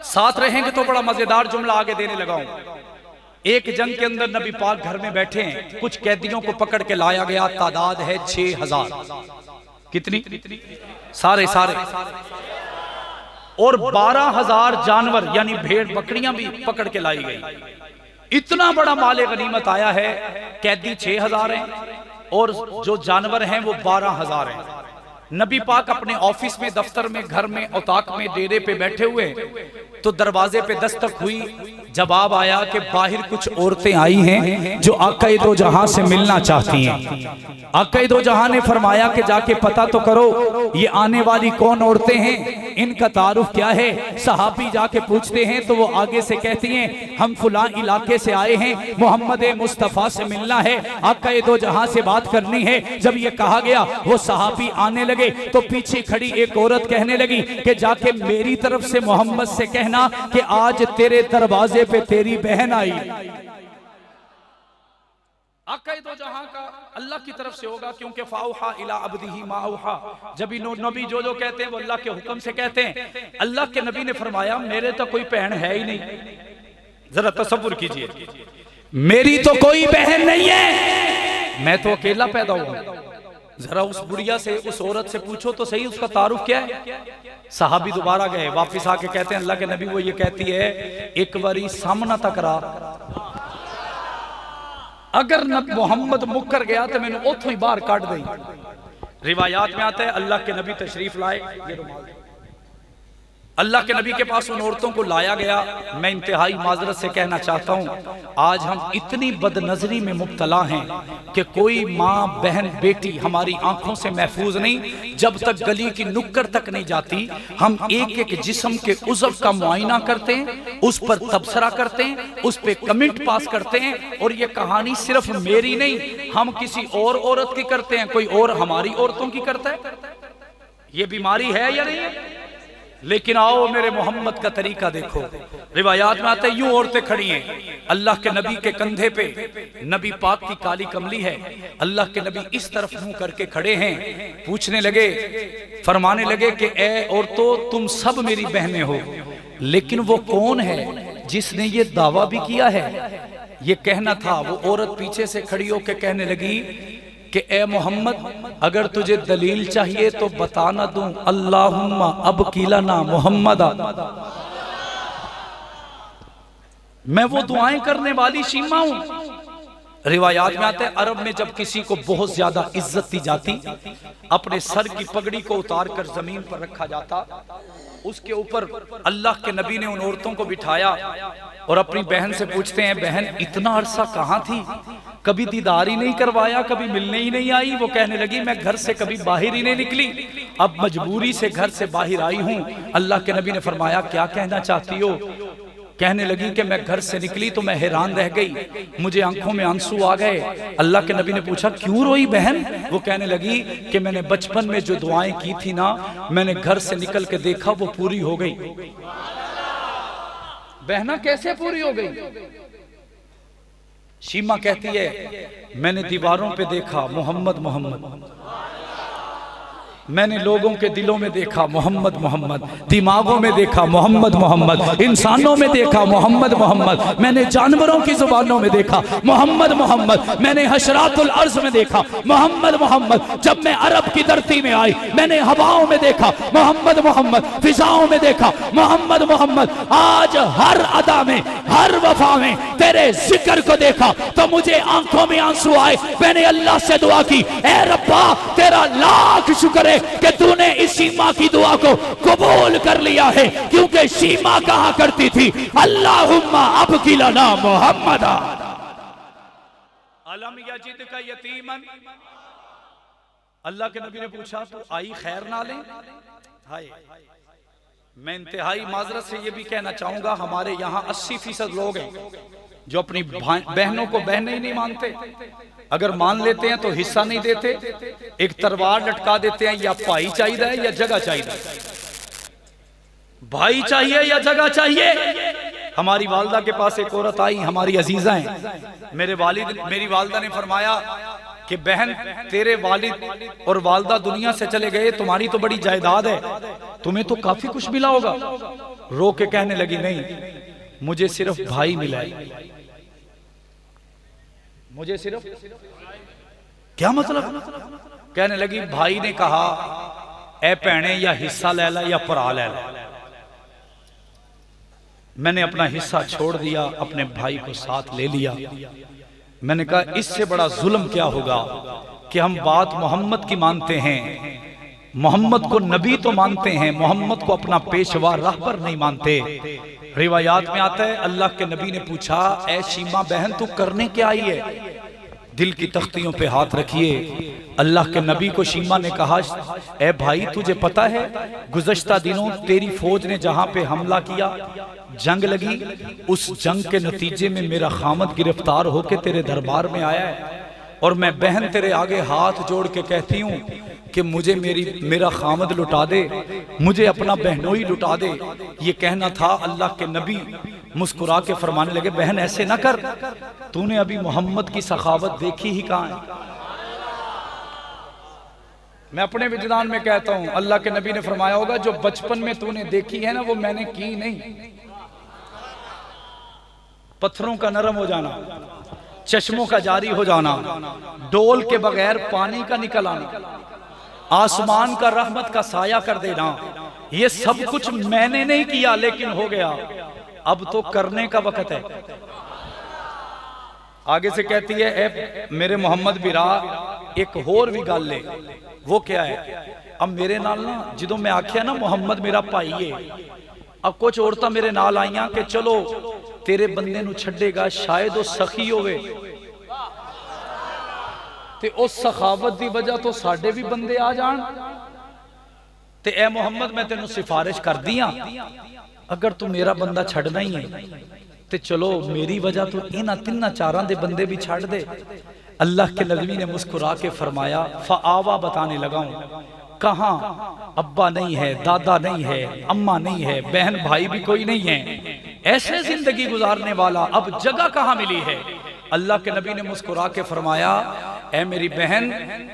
साथ रहेंगे तो बड़ा मजेदार जुमला आगे देने लगा हूं। एक जंग के अंदर नबी पाक घर में बैठे हैं, कुछ कैदियों को पकड़ के लाया गया, तादाद है 6000। कितनी? सारे और 12000 जानवर यानी भेड़ बकरियां भी पकड़ के लाई गई। इतना बड़ा माले गनीमत आया है, कैदी 6000 हैं और जो जानवर हैं वो 12000 हैं। नबी पाक अपने ऑफिस में, दफ्तर में, घर में, औताक में, डेरे पे बैठे हुए, तो दरवाजे पे दस्तक हुई, जवाब आया कि बाहर कुछ औरतें आई हैं जो आका दो जहां से मिलना चाहती हैं। आका दो जहां ने फरमाया कि जाके पता तो करो ये आने वाली कौन औरतें हैं, इनका तारुफ क्या है। सहाबी जाके पूछते हैं तो वो आगे से कहती हैं हम फुला इलाके से आए हैं, मोहम्मद मुस्तफ़ा से मिलना है, आका दो जहां से बात करनी है। जब ये कहा गया वो सहाबी आने लगे तो पीछे खड़ी एक औरत कहने लगी कि जाके मेरी तरफ से मोहम्मद से कहना कि आज तेरे दरवाजे पे तेरी बहन आई। आका दो जहां का अल्लाह की तरफ से होगा, क्योंकि फाउहा इला अब्दिही माउहा, जब नबी जो जो कहते हैं वो अल्लाह के हुक्म से कहते हैं। अल्लाह के नबी ने फरमाया मेरे तो कोई बहन है ही नहीं। जरा तसव्वुर कीजिए, मेरी तो कोई बहन नहीं है, मैं तो अकेला पैदा हुआ। जरा उस बुढ़िया से, उस औरत से पूछो तो सही उसका तारुफ क्या है। सहाबी दोबारा गए, वापिस आके कहते हैं अल्लाह के नबी वो ये कहती है एक बारी सामना तकरा, अगर न मोहम्मद मुकर गया तो मैंने उथों ही बाहर काट दी। रिवायात में आता है अल्लाह के नबी तशरीफ लाए, ये रुमाल अल्लाह के नबी के पास उन औरतों को लाया गया। मैं इंतहाई माजरत से कहना चाहता हूँ आज हम इतनी बदनजरी में मुब्तला हैं कि कोई माँ, बहन, बेटी हमारी आंखों से महफूज नहीं। जब तक गली की नुक्कड़ तक नहीं जाती हम एक एक जिस्म के उज़व का मुआयना करते हैं, उस पर तबसरा करते हैं, उस पर कमेंट पास करते हैं। और ये कहानी सिर्फ मेरी नहीं, हम किसी और औरत की करते हैं, कोई और हमारी औरतों की करता है। ये बीमारी है या नहीं है? लेकिन आओ मेरे मोहम्मद का तरीका देखो। रिवायात में आता है यूं औरतें खड़ी हैं, अल्लाह के नबी के कंधे पे नबी पाक की काली कमली है, अल्लाह के नबी इस तरफ मुंह करके खड़े हैं। पूछने लगे, फरमाने लगे कि ए औरतों तुम सब मेरी बहनें हो, लेकिन वो कौन है जिसने ये दावा भी किया है? ये कहना था। वो औरत पीछे से खड़ी होकर कहने लगी कि ए मोहम्मद अगर तुझे दलील चाहिए तो बता ना दूं, अल्लाहुम्मा अब किलाना मोहम्मदा। मैं वो दुआएं करने वाली शीमा हूं। रिवायात में आता है अरब में जब किसी को बहुत ज्यादा इज्जत दी जाती, अपने सर की पगड़ी को उतार कर जमीन पर रखा जाता, उसके ऊपर अल्लाह के नबी ने उन औरतों को बिठाया और अपनी बहन से पूछते हैं, बहन इतना अरसा कहां थी, कभी दीदार ही नहीं करवाया, कभी मिलने ही नहीं आई। वो कहने लगी मैं घर से कभी बाहर ही नहीं निकली, अब मजबूरी से घर से बाहर आई हूं। अल्लाह के नबी ने फरमाया क्या कहना चाहती हो? कहने लगी कि मैं घर से निकली तो मैं हैरान रह गई, मुझे आंखों में आंसू आ गए। अल्लाह के नबी ने पूछा क्यों रोई बहन? वो कहने लगी कि मैंने बचपन में जो दुआएं की थी ना, मैंने घर से निकल के देखा वो पूरी हो गई। बहना कैसे पूरी हो गई? शीमा कहती है मैंने दीवारों पे देखा मोहम्मद मोहम्मद, मैंने लोगों के दिलों में देखा मोहम्मद मोहम्मद, दिमागों में देखा मोहम्मद मोहम्मद, इंसानों में देखा मोहम्मद मोहम्मद, मैंने जानवरों की जुबानों में देखा मोहम्मद मोहम्मद, मैंने हशरातुल अर्ज में देखा मोहम्मद मोहम्मद, जब मैं अरब की धरती में आई मैंने हवाओं में देखा मोहम्मद मोहम्मद, फिजाओं में देखा मोहम्मद मोहम्मद। आज हर अदा में हर वफा में तेरे जिक्र को देखा तो मुझे आंखों में आंसू आए। मैंने अल्लाह से दुआ की, ए रब्बा तेरा लाख शुक्र कि तूने इस शीमा की दुआ को कबूल कर लिया है, क्योंकि शीमा कहा करती थी अल्लाहुम्मा अब किलाना मोहम्मदा अलम यजिद का यतीमन। अल्लाह के नबी ने पूछा तो आई खैर ना ले? हाय, मैं इंतहाई माजरत से ये भी कहना चाहूंगा हमारे यहाँ 80% लोग हैं जो अपनी बहनों को बहनें ही नहीं मानते। अगर मान लेते हैं तो हिस्सा नहीं देते, एक तलवार लटका देते हैं, या भाई चाहिए या जगह चाहिए, भाई चाहिए या जगह चाहिए। हमारी वालदा के पास एक औरत आई, हमारी अजीजा हैं, मेरी वालदा ने फरमाया कि बहन तेरे वालिद और वालदा दुनिया से चले गए, तुम्हारी तो बड़ी जायदाद है, तुम्हें तो काफी कुछ मिला होगा। रो के कहने लगी नहीं मुझे सिर्फ भाई मिला है। मुझे सिर्फ क्या मतलब? कहने लगी भाई ने कहा ए भैने या हिस्सा ले ला या परा ले ला। मैंने अपना हिस्सा छोड़ दिया, अपने भाई को साथ ले लिया। मैंने कहा इससे बड़ा जुल्म क्या होगा कि हम बात मोहम्मद की मानते हैं, मोहम्मद को नबी तो मानते हैं, मोहम्मद को अपना पेशवा राहबर नहीं मानते। रिवायात में आता है अल्लाह के नबी ने पूछा ऐ शीमा बहन तू करने क्या आई है? दिल की तख्तियों पे हाथ रखिए। अल्लाह के नबी को शीमा ने कहा ए भाई तुझे पता है गुज़श्ता दिनों तेरी फौज ने जहां पे हमला किया, जंग लगी, उस जंग के नतीजे में मेरा खामद गिरफ्तार होके तेरे दरबार में आया है, और मैं बहन तेरे आगे हाथ जोड़ के कहती हूँ कि मुझे मेरा खामद लुटा दे, मुझे अपना बहनोई लुटा दे। ये कहना था। अल्लाह के नबी मुस्कुरा के फरमाने लगे बहन ऐसे ना कर, तूने अभी मोहम्मद की सखावत देखी ही कहाँ है? मैं अपने विजदान में कहता हूं अल्लाह के नबी ने फरमाया होगा जो बचपन में तूने देखी है ना वो मैंने की नहीं। पत्थरों का नरम हो जाना, चश्मों का जारी हो जाना, डोल के बगैर पानी का निकल आना, आसमान का रहमत का साया कर देना, ये सब कुछ मैंने नहीं किया लेकिन हो गया। अब तो करने का वक्त है। आगे से कहती है ए मेरे मोहम्मद बिरा एक होर भी गल ले। वो क्या है? अब मेरे नाल ना जिदों मैं आख्या ना मोहम्मद मेरा भाई है, अब कुछ औरतां मेरे नाल आईयां कि चलो तेरे बंदे नू छड्डेगा, शायद वो सखी होवे ते उस सखावत दी वजह तो साडे भी बंदे आ जान, ते ए मोहम्मद मैं तेनू सिफारिश कर दियां अगर तू मेरा बंदा छड़ना ही है ते चलो मेरी वजह तो इन्हां तिन्हां चारां दे बंदे भी छड़ दे। अल्लाह के नबी ने मुस्कुरा के फरमाया फ़आवा बताने लगा हूं कहाँ अब्बा नहीं है, दादा नहीं है, अम्मा नहीं है, बहन भाई भी कोई नहीं है, ऐसे जिंदगी गुजारने वाला अब जगह कहाँ मिली है। अल्लाह के नबी ने मुस्कुरा के फरमाया, ऐ मेरी बहन,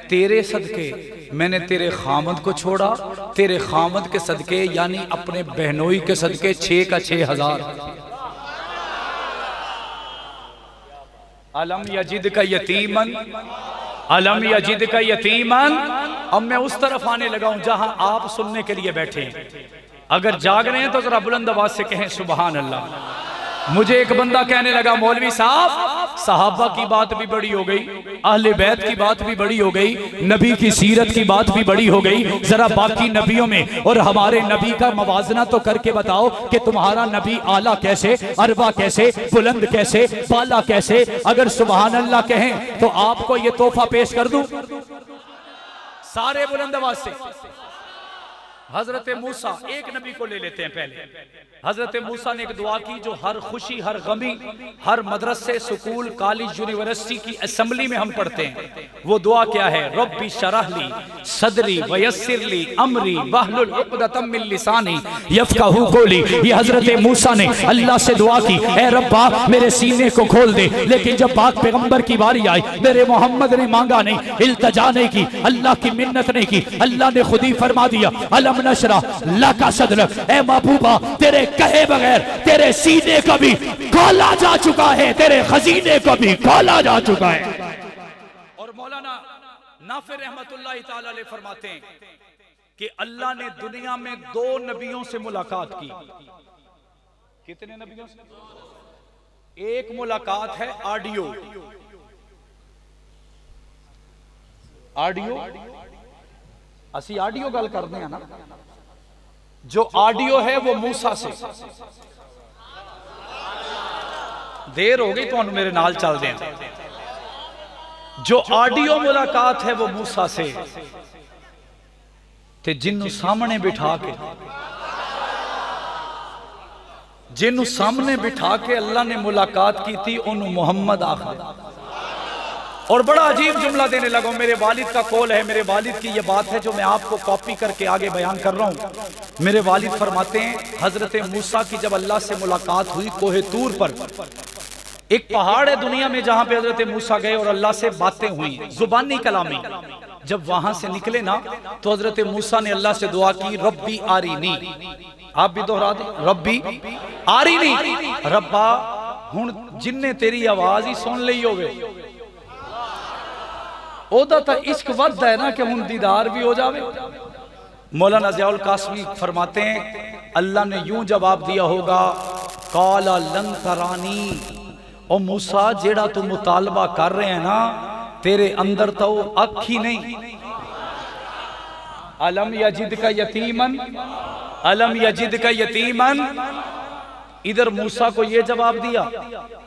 तेरे सदके मैंने तेरे खामद को छोड़ा, तेरे खामद के सदके यानी अपने बहनोई के सदके 6 का 6000। अलम यजिद का यतीमन, अलम यजिद का यतीमन। अब मैं उस तरफ आने लगा हूं जहां आप सुनने के लिए बैठे हैं। अगर जाग रहे हैं तो जरा बुलंद आवाज से कहें सुभान अल्लाह। मुझे एक बंदा कहने लगा, मौलवी साहब सहाबा की बात भी बड़ी हो गई, अहले बैत की बात भी बड़ी हो गई, नबी की सीरत की बात भी बड़ी हो गई, जरा बाकी नबियों में और हमारे नबी का मवाजना तो करके बताओ कि तुम्हारा नबी आला कैसे, अरबा कैसे, बुलंद कैसे, बाला कैसे। अगर सुभान अल्लाह कहें तो आपको ये तोहफा पेश कर दूं, सारे बुलंद आवाज से। हजरत मूसा, एक नबी को ले लेते हैं पहले। हजरत मूसा ने एक दुआ की जो हर खुशी, हर गमी, हर मदरसे, स्कूल, कॉलेज, यूनिवर्सिटी की असेंबली में हम पढ़ते हैं। वो दुआ क्या है? रब्बी शरहली सदरी वयस्सिरली अमरी वहलुल उक़दतम मिन लिसानी यफ़क़हू क़ौली। ये हजरत मूसा ने अल्लाह से दुआ की, ऐ रब्बा मेरे सीने को खोल दे। लेकिन जब पाक पैगंबर की बारी आई, मेरे मोहम्मद ने मांगा नहीं, इल्तजा नहीं की, अल्लाह की मिन्नत नहीं की, अल्लाह ने खुद ही फरमा दिया, अलम नशरा लका सदरक। ऐ महबूबा, तेरे कहे बगैर तेरे सीने का भी खोला जा चुका है, तेरे खजीने का भी खोला जा चुका है। और मौलाना नाफिर रहमतुल्लाह ताला अलैह फरमाते हैं कि अल्लाह ने दुनिया में 2 नबियों से मुलाकात की। कितने नबियों से? एक मुलाकात है ऑडियो, ऑडियो असी ऑडियो गल करते हैं ना, जो ऑडियो है वो मूसा से। देर हो गई तो मेरे नाल चल दें। जो ऑडियो मुलाकात है वो मूसा से, ते जिन्नू सामने बिठा के, जिन्नू सामने बिठा के अल्लाह ने मुलाकात की थी, उन्होंने मोहम्मद आखिर। और बड़ा अजीब जुमला देने लगा, मेरे वालिद का कौल है, मेरे वालिद की ये बात है जो मैं आपको कॉपी करके आगे बयान कर रहा हूं। मेरे वालिद फरमाते हैं, हजरत मूसा की जब अल्लाह से मुलाकात हुई कोहे तूर पर, एक पहाड़ है दुनिया में जहां पे हजरत मूसा गए और अल्लाह से बातें हुई, जुबानी कलामी। जब वहां से निकले ना तो हजरत मूसा ने अल्लाह से दुआ की, रब्बी आरीनी। आप भी दोहरा दें, रब्बी आरीनी। रब्बा हुण जिन्ने तेरी आवाज ही सुन ली होवे, ओदा तो इश्क वध है ना कि हुण दीदार भी हो जावे। मौलाना ज़ियाउल कासमी फरमाते हैं, अल्लाह ने यूं जवाब दिया होगा, काला लन तरानी। ओ मूसा, जेड़ा तू मुतालबा कर रहे हैं ना, तेरे अंदर तो अख ही नहीं। अलम यजिद का यतीमन, अलम यजिद का यतीमन। इधर मूसा को यह जवाब दिया,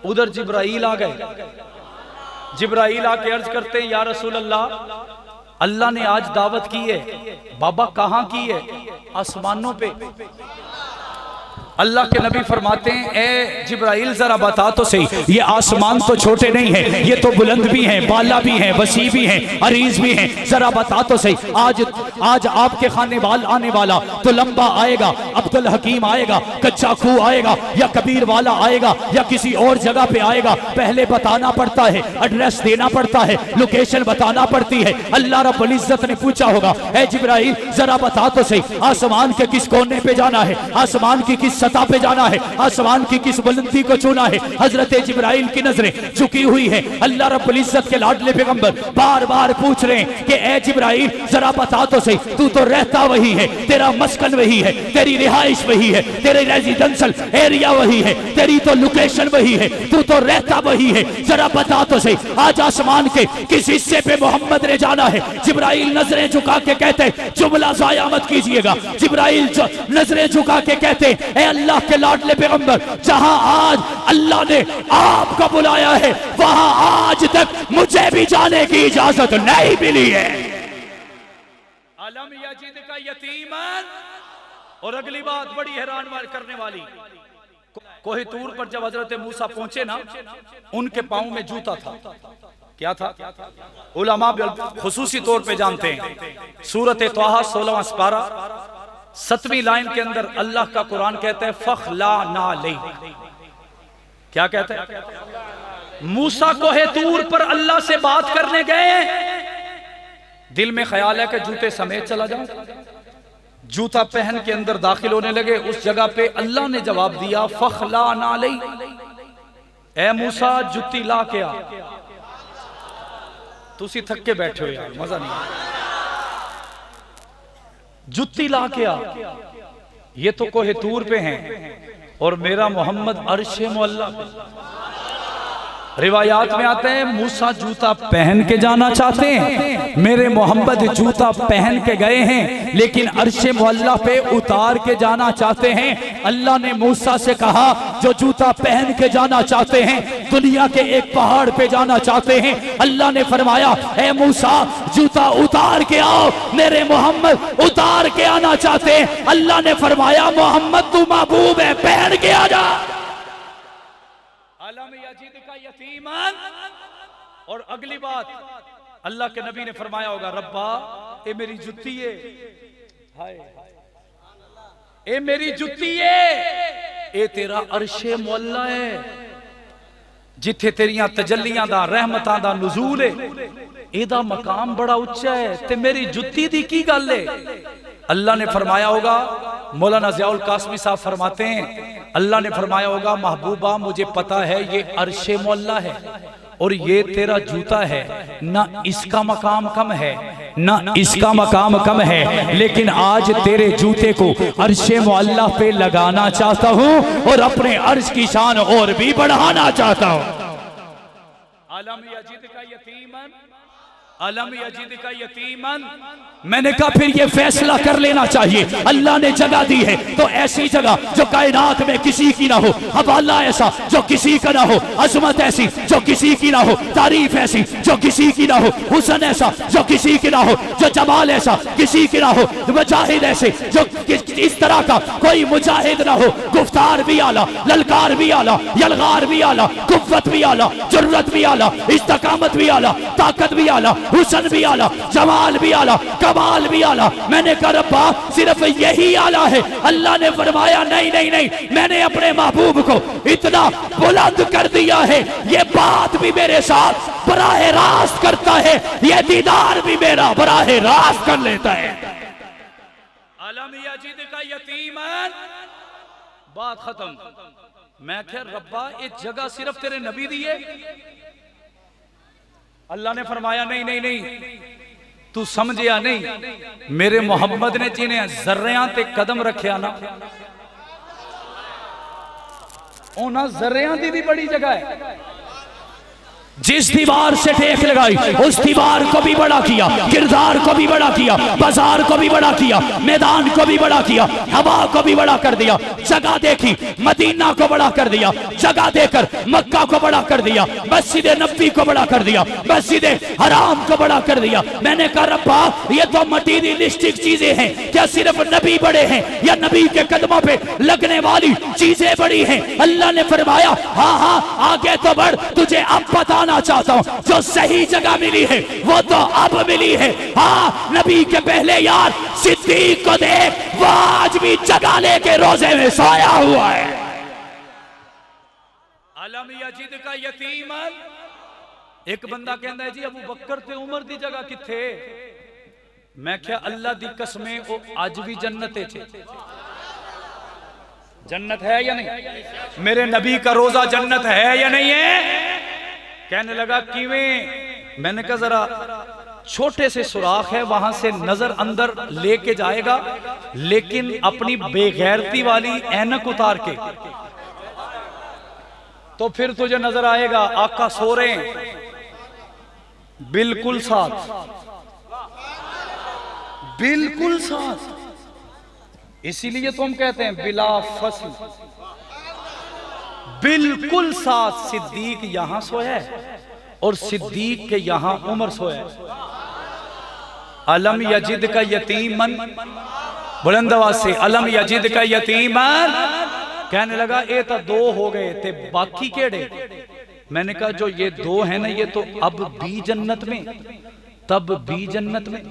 उधर जिब्राइल आ गए। जिब्राइल आके अर्ज करते हैं, या रसूल अल्लाह, अल्लाह ने आज दावत की है। बाबा कहां की है? आसमानों पे। अल्लाह के नबी फरमाते हैं, ए जिब्राइल जरा बता तो सही, ये आसमान तो छोटे नहीं है, ये तो बुलंद भी हैं, बाला भी हैं, वसी भी हैं, अरीज भी हैं। जरा बता तो सही, आज आपके खाने वाल आने वाला तो लंबा आएगा, अब्दुल हकीम आएगा, कच्चा खूह आएगा, या कबीर वाला आएगा, या किसी और जगह पे आएगा? पहले बताना पड़ता है, एड्रेस देना पड़ता है, लोकेशन बताना पड़ती है। अल्लाह रब्बुल इज्जत ने पूछा होगा, ए जिब्राइल जरा बता तो सही, आसमान के किस कोने पे जाना है, आसमान की किस सतह पे जाना है, आसमान की किस बुलंदी को चुना है? हजरत जिब्राइल की नजरें झुकी हुई है। अल्लाह रब्बुल इज्जत के लाडले पैगंबर बार बार पूछ रहे हैं कि ए जिब्राइल जरा बता तो सही, तू तो रहता वही है, तेरा मस्कन वही है, तेरी रिहाइश वही है, तेरे रेजिडेंशियल एरिया वही है, तेरी तो लोकेशन वही है, तू तो रहता वही है, जरा बता तो सही, आज आसमान के किस हिस्से पे मोहम्मद ने जाना है? जिब्राइल नजरें झुका के कहते, जुमला ज़ाया मत कीजिएगा। जिब्राइल नजरें झुका के कहते, ए अल्लाह के लाडले पैगंबर, जहां आज अल्लाह ने आपको बुलाया है, वहां आज तक मुझे भी जाने की इजाजत नहीं मिली है। अलम यजिद का यतीमन। और अगली बात बड़ी हैरान करने वाली, कोहे तूर पर जब हजरत मूसा पहुंचे ना, उनके पांव में जूता था। क्या था? उलमा खुसूसी तौर पे जानते हैं। सूरत तौहा 16वां पारा 7वीं लाइन के अंदर अल्लाह का कुरान कहता है फखला नालै। क्या कहता है? मूसा कोहे तूर पर अल्लाह से बात करने गए, दिल में ख्याल है कि जूते समेत चला जाऊं, जूता पहन के अंदर दाखिल होने लगे। उस जगह पे अल्लाह ने जवाब दिया फखला नालै, ए मूसा जुत्ती ला के आ। तुसी थक के बैठे हो यार, मजा नहीं आया। जुत्ती ला के आ, ये तो कोहे तूर पे हैं और मेरा मोहम्मद अर्शे मुअल्ला पे। रिवायात में आते हैं मूसा जूता पहन के जाना चाहते हैं, मेरे मोहम्मद जूता पहन के गए हैं लेकिन अर्शे मुअल्ला पे उतार के जाना चाहते हैं। अल्लाह ने मूसा से कहा जो जूता पहन के जाना चाहते हैं, दुनिया के एक पहाड़ पे जाना चाहते हैं, अल्लाह ने फरमाया ए मूसा जूता उतार के आओ, मेरे मोहम्मद उतार के आना चाहते हैं। अल्लाह ने फरमाया मोहम्मद तू महबूब है, पहन के आ जा। अलम यजीद का यतीमन। और अगली बात अल्लाह के नबी ने फरमाया होगा रब्बा ए मेरी जुत्ती है, हाय ए मेरी जुत्ती है, ए तेरा अर्शे मुअल्ला है जिथे तेरियां तजल्लियां दा रहमतां दा नुज़ूल है, एदा मकाम बड़ा उच्चा है ते मेरी जुत्ती दी की गल है? अल्लाह ने फरमाया होगा, मौलाना ज़ियाउल कासमी साहब फरमाते हैं अल्लाह ने फरमाया होगा महबूबा मुझे पता है ये अर्शे मुअल्ला है और ये तेरा जूता है, ना इसका मकाम कम है ना इसका मकाम कम है, लेकिन आज तेरे जूते को अर्शे मुअल्ला पे लगाना चाहता हूं और अपने अर्श की शान और भी बढ़ाना चाहता हूं। अलम यजिद का यतीमन, अलम यजिद का यतीमन। मैंने कहा फिर ये फैसला कर लेना चाहिए, अल्लाह ने जगह दी है तो ऐसी जगह जो कायनात में किसी की ना हो, हवाला ऐसा जो किसी का ना हो, अजमत ऐसी जो किसी की ना हो, तारीफ ऐसी जो किसी की ना हो, हुस्न ऐसा जो किसी की ना हो, जो जमाल ऐसा किसी की ना हो, मुजाहिद ऐसे जो इस तरह का कोई मुजाहिद ना हो, गुफ्तार भी आला, ललकार भी आला, यलगार भी आला, कुव्वत भी आला, जुर्रत भी आला, इस्तकामत भी आला, ताकत भी आला, हुस्न भी आला, जमाल भी आला, कमाल भी आला। मैंने कहा रब्बा सिर्फ यही आला है? अल्लाह ने फरमाया नहीं नहीं नहीं, मैंने अपने महबूब को इतना बुलंद कर दिया है, ये बात भी मेरे साथ बराह रास्त करता है, ये दीदार भी मेरा बराह रास्त कर लेता है। अलम यजिद का यतीमन, बात खत्म। मैं कह रब्बा ये जगह सिर्फ तेरे नबी दी है? अल्लाह ने फरमाया नहीं नहीं नहीं, तू समझिया नहीं, मेरे मोहम्मद ने जिन्हें जर्रियां ते कदम रखिया ना, उन्हां जर्रियां दी भी बड़ी जगह है। जिस दीवार से टेक लगाई उस दीवार को भी बड़ा किया, किरदार को भी बड़ा किया, बाजार को भी बड़ा किया, मैदान को भी बड़ा किया, हवा को भी बड़ा कर दिया। जगह देखी मदीना को बड़ा कर दिया, जगह देकर मक्का को बड़ा कर दिया, मस्जिद नबी को बड़ा कर दिया, मस्जिद हराम को बड़ा कर दिया। मैंने कहा रब्बा ये तो मटीरियलिस्टिक चीजें हैं, क्या सिर्फ नबी बड़े हैं या नबी के कदमों पे लगने वाली चीजें बड़ी हैं? अल्लाह ने फरमाया हाँ हाँ आगे तो बढ़, तुझे अब बताना चाहता हूं जो सही जगह मिली है वो तो अब मिली है। हाँ नबी के पहले यार सिद्दीक को देख, वो आज भी जगह लेके रोजे में सोया हुआ है। अलम यजिद का यतीमन। एक बंदा कहता है जी अबू बकर ते उमर दी जगह किथे? मैं क्या अल्लाह दी कसमें वो आज भी जन्नत थे। जन्नत है या नहीं? मेरे नबी का रोजा जन्नत है या नहीं है? कहने लगा किवें? मैंने कहा जरा छोटे से सुराख है वहां से नजर अंदर लेके जाएगा, लेकिन अपनी बेगैरती वाली ऐनक उतार के, तो फिर तुझे नजर आएगा आका सो रहे हैं बिल्कुल साथ, बिल्कुल साथ। इसीलिए तुम कहते हैं बिला फसल, बिल्कुल साथ। सिद्दीक यहां सोया है और सिद्दीक के यहां उमर सोया है। अलम यजिद का यतीमन, बुलंद आवाज से अलम यजिद का यतीमन। कहने लगा ये तो दो हो गए थे, बाकी केड़े? मैंने कहा जो ये दो है ना, ये तो अब भी जन्नत में, तब भी जन्नत में,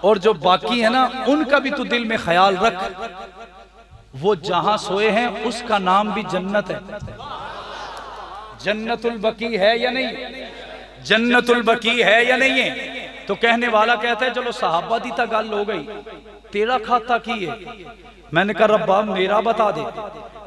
और जो बाकी है ना उनका भी तो दिल में ख्याल रख, वो जहां सोए हैं उसका नाम भी जन्नत है। जन्नतुल बकी है या नहीं? जन्नतुल बकी है या नहीं है? तो कहने वाला कहता है चलो सहाबा दी तक गल हो गई, तेरा खाता की है? मैंने कहा रब्बा मेरा बता दे,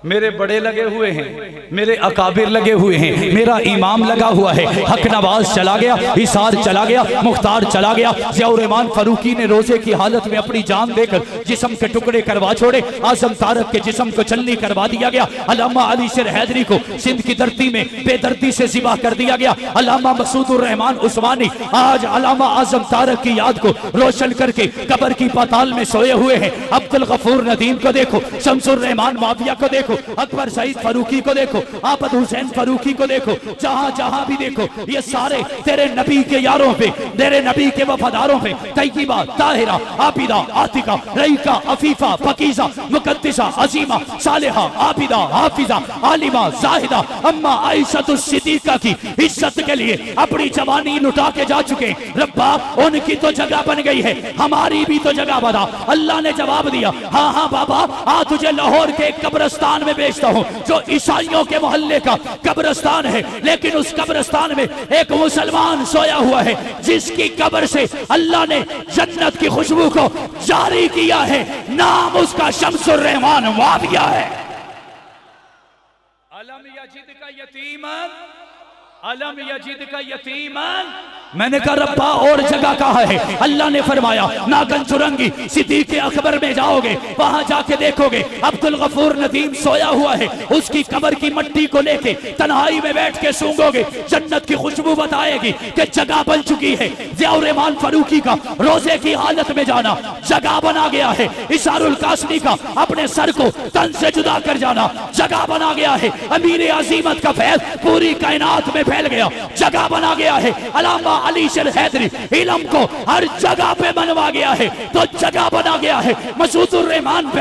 मेरे बड़े लगे हुए हैं, मेरे अकाबिर लगे हुए हैं, मेरा इमाम लगा हुआ है, हक नवाज चला गया, इसार चला गया, मुख्तार चला गया, ज़िया-उर-रहमान फारूकी ने रोजे की हालत में अपनी जान देकर जिस्म के टुकड़े करवा छोड़े, आजम तारक के जिस्म को चलनी करवा दिया गया, अल्लामा अली शेर हैदरी को सिंध की धरती में बेदर्दी से ज़िबा कर दिया गया, अल्लामा मसूदुर-रहमान उस्मानी आज अल्लामा आजम तारक की याद को रोशन करके कब्र की पाताल में सोए हुए हैं। अब्दुल गफूर नदीम को देखो, शमसुर-रहमान माविया को देखो, अकबर सईद फारूकी को देखो, आबद हुसैन फारूकी को देखो, जहां जहां भी देखो ये सारे तेरे नबी के यारों पे, तेरे नबी के वफादारों पे, तैयबा, ताहिरा, आबिदा, आतिका, रईका, अफीफा, फकीजा, मुकद्दिसा, अजीमा, सालिहा, आबिदा, हाफिजा, आलिमा, जाहिदा, अम्मा आयशा सिद्दीका की इज्जत के लिए अपनी जवानी लुटा के जा चुके। रब्बा उनकी तो जगह बन गई है, हमारी भी तो जगह बना। अल्लाह ने जवाब दिया, हाँ हाँ बाबा, आ तुझे लाहौर के कब्रिस्तान में भेजता हूँ जो ईसाइयों के मोहल्ले का कब्रिस्तान है, लेकिन उस कब्रिस्तान में एक मुसलमान सोया हुआ है जिसकी कब्र से अल्लाह ने जन्नत की खुशबू को जारी किया है, नाम उसका शमसुर-रहमान माविया है। अलम यजिद का यतीमन, अलम यजिद का यतीमन। मैंने कहा रब्बा और जगह कहा है? अल्लाह ने फरमाया नागन चुरंगी सिद्दीक़ अकबर में जाओगे, वहां जाके देखोगे अब्दुल गफूर नदीम सोया हुआ है, उसकी कब्र की मट्टी को लेके तन्हाई में बैठ के सूंघोगे, जन्नत की खुशबू बताएगी कि जगह बन चुकी है। ज़िया-उर-रहमान फारूकी का रोजे की हालत में जाना जगह बना गया है, इशारुल कासनी का अपने सर को तन से जुदा कर जाना जगह बना गया है, अमीर अजीमत का फैज़ पूरी कायनात में फैल गया जगह बना गया है, अल्लामा अली शेर हैदरी इल्म को हर जगह पे बनवा गया है तो जगह बना गया है। मसूदुर-रहमान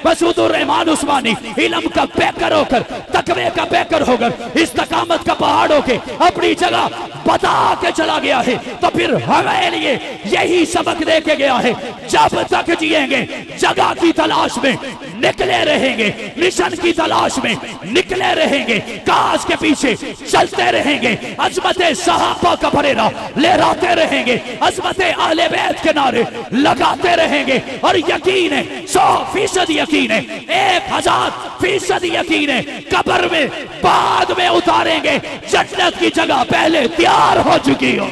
मसूदुर-रहमान उस्मानी इल्म का पैकर होकर, तकवे का पैकर होकर, इस्तकामत का पहाड़ होके अपनी जगह बता के चला गया है। तो फिर हमें लिए यही सबक दे के गया है, जब तक जिएंगे जगह की तलाश में निकले रहेंगे, मिशन की तलाश में निकले रहेंगे, काज के पीछे चलते रहेंगे, अजमत सहाबा का फरेरा लहराते रहेंगे, अजमत अहले बैत के नारे लगाते रहेंगे। और यकीन है, 100% यकीन है, 1000% यकीन है, कब्र में बाद में उतारेंगे, जन्नत की जगह पहले तैयार हो चुकी हो।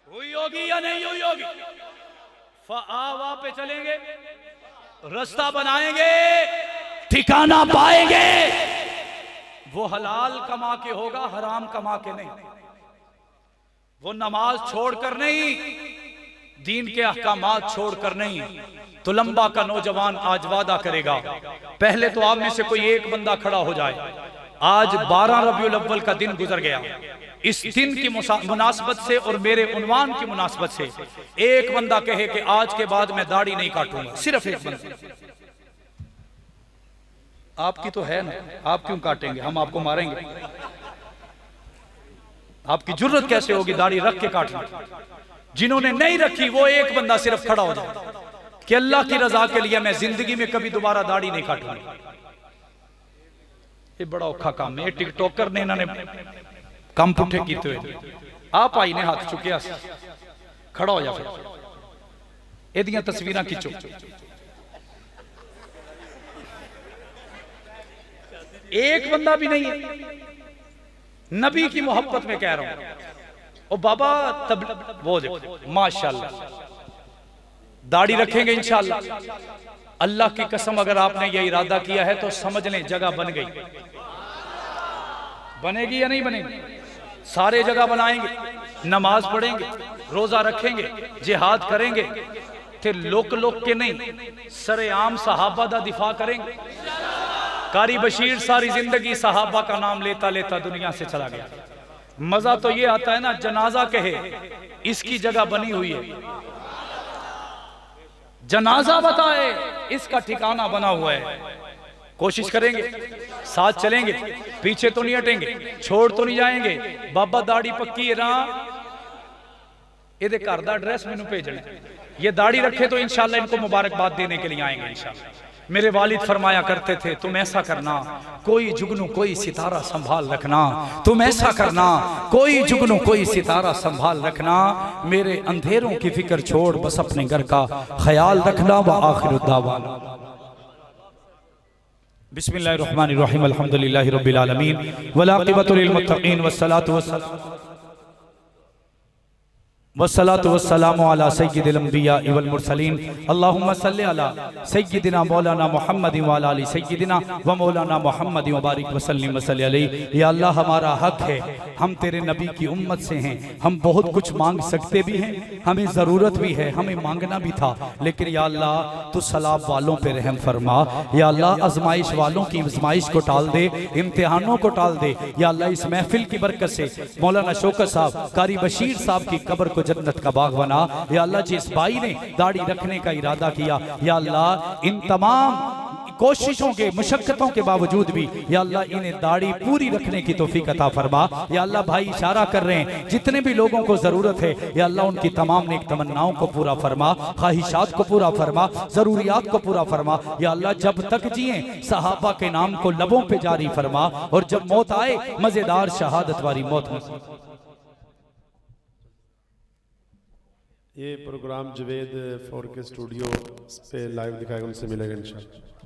हुई होगी या नहीं हुई होगी? फ़आवा पे चलेंगे, रास्ता बनाएंगे, ठिकाना पाएंगे। वो हलाल कमा के होगा, हराम कमा के नहीं। वो नमाज छोड़कर नहीं, दीन के अहकामात छोड़कर नहीं। तो लंबा का नौजवान आज वादा करेगा, पहले तो आप में से कोई एक बंदा खड़ा हो जाए। आज 12 रबीउल अव्वल का दिन गुजर गया, इस दिन की मुनासबत से और मेरे उन्वान की मुनासबत से एक बंदा कहे कि आज के बाद मैं दाढ़ी नहीं काटूंगा, सिर्फ एक बंदा। आपकी तो है ना, आप क्यों काटेंगे? हम आपको मारेंगे। आपकी जुर्रत कैसे होगी दाढ़ी रख के काटना? जिन्होंने नहीं रखी वो एक बंदा सिर्फ खड़ा हो जाए कि अल्लाह की रजा के लिए मैं जिंदगी में कभी दोबारा दाढ़ी नहीं काटूंगा। ये बड़ा औखा काम है। ये टिकटॉकर ने इन्होंने कम पुठे कीते हुए। आप आई ने हाथ चुकिया, खड़ा हो जा, फिर एदियां तस्वीरां खिंचो। एक बंदा भी नहीं है। नबी की मोहब्बत में कह रहा हूं। ओ बाबा वो देखो माशाल्लाह, दाढ़ी रखेंगे इंशाल्लाह। अल्लाह की कसम, अगर आपने यह इरादा किया है तो समझ लें जगह बन गई। बनेगी या नहीं बनेगी? सारे जगह बनाएंगे, नमाज पढ़ेंगे, रोजा रखेंगे, जिहाद करेंगे, फिर लोक लोक के नहीं, सरेआम सहाबा दा दिफा करेंगे। कारी बशीर सारी जिंदगी सहाबा का नाम लेता लेता दुनिया से चला गया। मजा तो ये आता है ना, जनाजा कहे इसकी जगह बनी हुई है, जनाजा बताए इसका ठिकाना बना हुआ है। कोशिश करेंगे, साथ चलेंगे, पीछे तो नहीं हटेंगे, छोड़ तो नहीं जाएंगे। बाबा दाढ़ी पक्की है ना, ये घर दा एड्रेस मैनू भेजना, ये दाढ़ी रखे तो इंशाल्लाह इनको मुबारकबाद देने के लिए आएंगे इंशाल्लाह। मेरे वालिद फरमाया करते थे, तुम ऐसा करना कोई जुगनू कोई सितारा संभाल रखना, तुम ऐसा करना कोई जुगनू कोई सितारा संभाल रखना, मेरे अंधेरों की फिक्र छोड़ बस अपने घर का ख्याल रखना। व आखिर दावाना बिस्मिल्लाहिर्रहमानिर्रहीम अल्हम्दुलिल्लाहि रब्बिल आलमीन वल आक़िबतु लिल मुत्तक़ीन वस्सलातु वस्सलामु अला सय्यिदिल अंबिया वल मुरसलीन अल्लाहुम्मा सल्लि अला सय्यिदिना मौलाना मुहम्मद व अला आलि सय्यिदिना व मौलाना मुहम्मद व बारिक वसल्लिम वसल्लि अलैहि। या अल्लाह हमारा हक है, हम तेरे नबी की उम्मत से हैं, हम बहुत कुछ मांग सकते भी हैं, हमें ज़रूरत भी है, हमें मांगना भी था, लेकिन या अल्लाह तू सलाब वालों पे रहम फरमा। या अल्लाह आजमाइश वालों की आजमाइश को टाल दे, इम्तिहानों को टाल दे। या अल्लाह इस महफिल की बरकत से मौलाना शौकत साहब कारी बशीर साहब की कब्र को जन्नत का बाग बना। या अल्लाह जिस भाई ने दाढ़ी रखने का इरादा किया, या अल्लाह इन तमाम कोशिशों के मुशक्कतों के बावजूद भी या अल्लाह इन्हें दाढ़ी पूरी रखने की तौफीक अता फरमा। या अल्लाह भाई इशारा कर रहे हैं, जितने भी लोगों को जरूरत है या अल्लाह उनकी तमाम नेक तमन्नाओं को पूरा फरमा, ख्वाहिशात को पूरा फरमा, जरूरियात को पूरा फरमा। या अल्लाह जब तक जिए सहाबा के नाम को लबों पे जारी फरमा, और जब मौत आए मजेदार शहादत वाली मौत। ये प्रोग्राम जवेद 4K स्टूडियो पे लाइव दिखाएगा, उनसे मिलेगा इंशाल्लाह।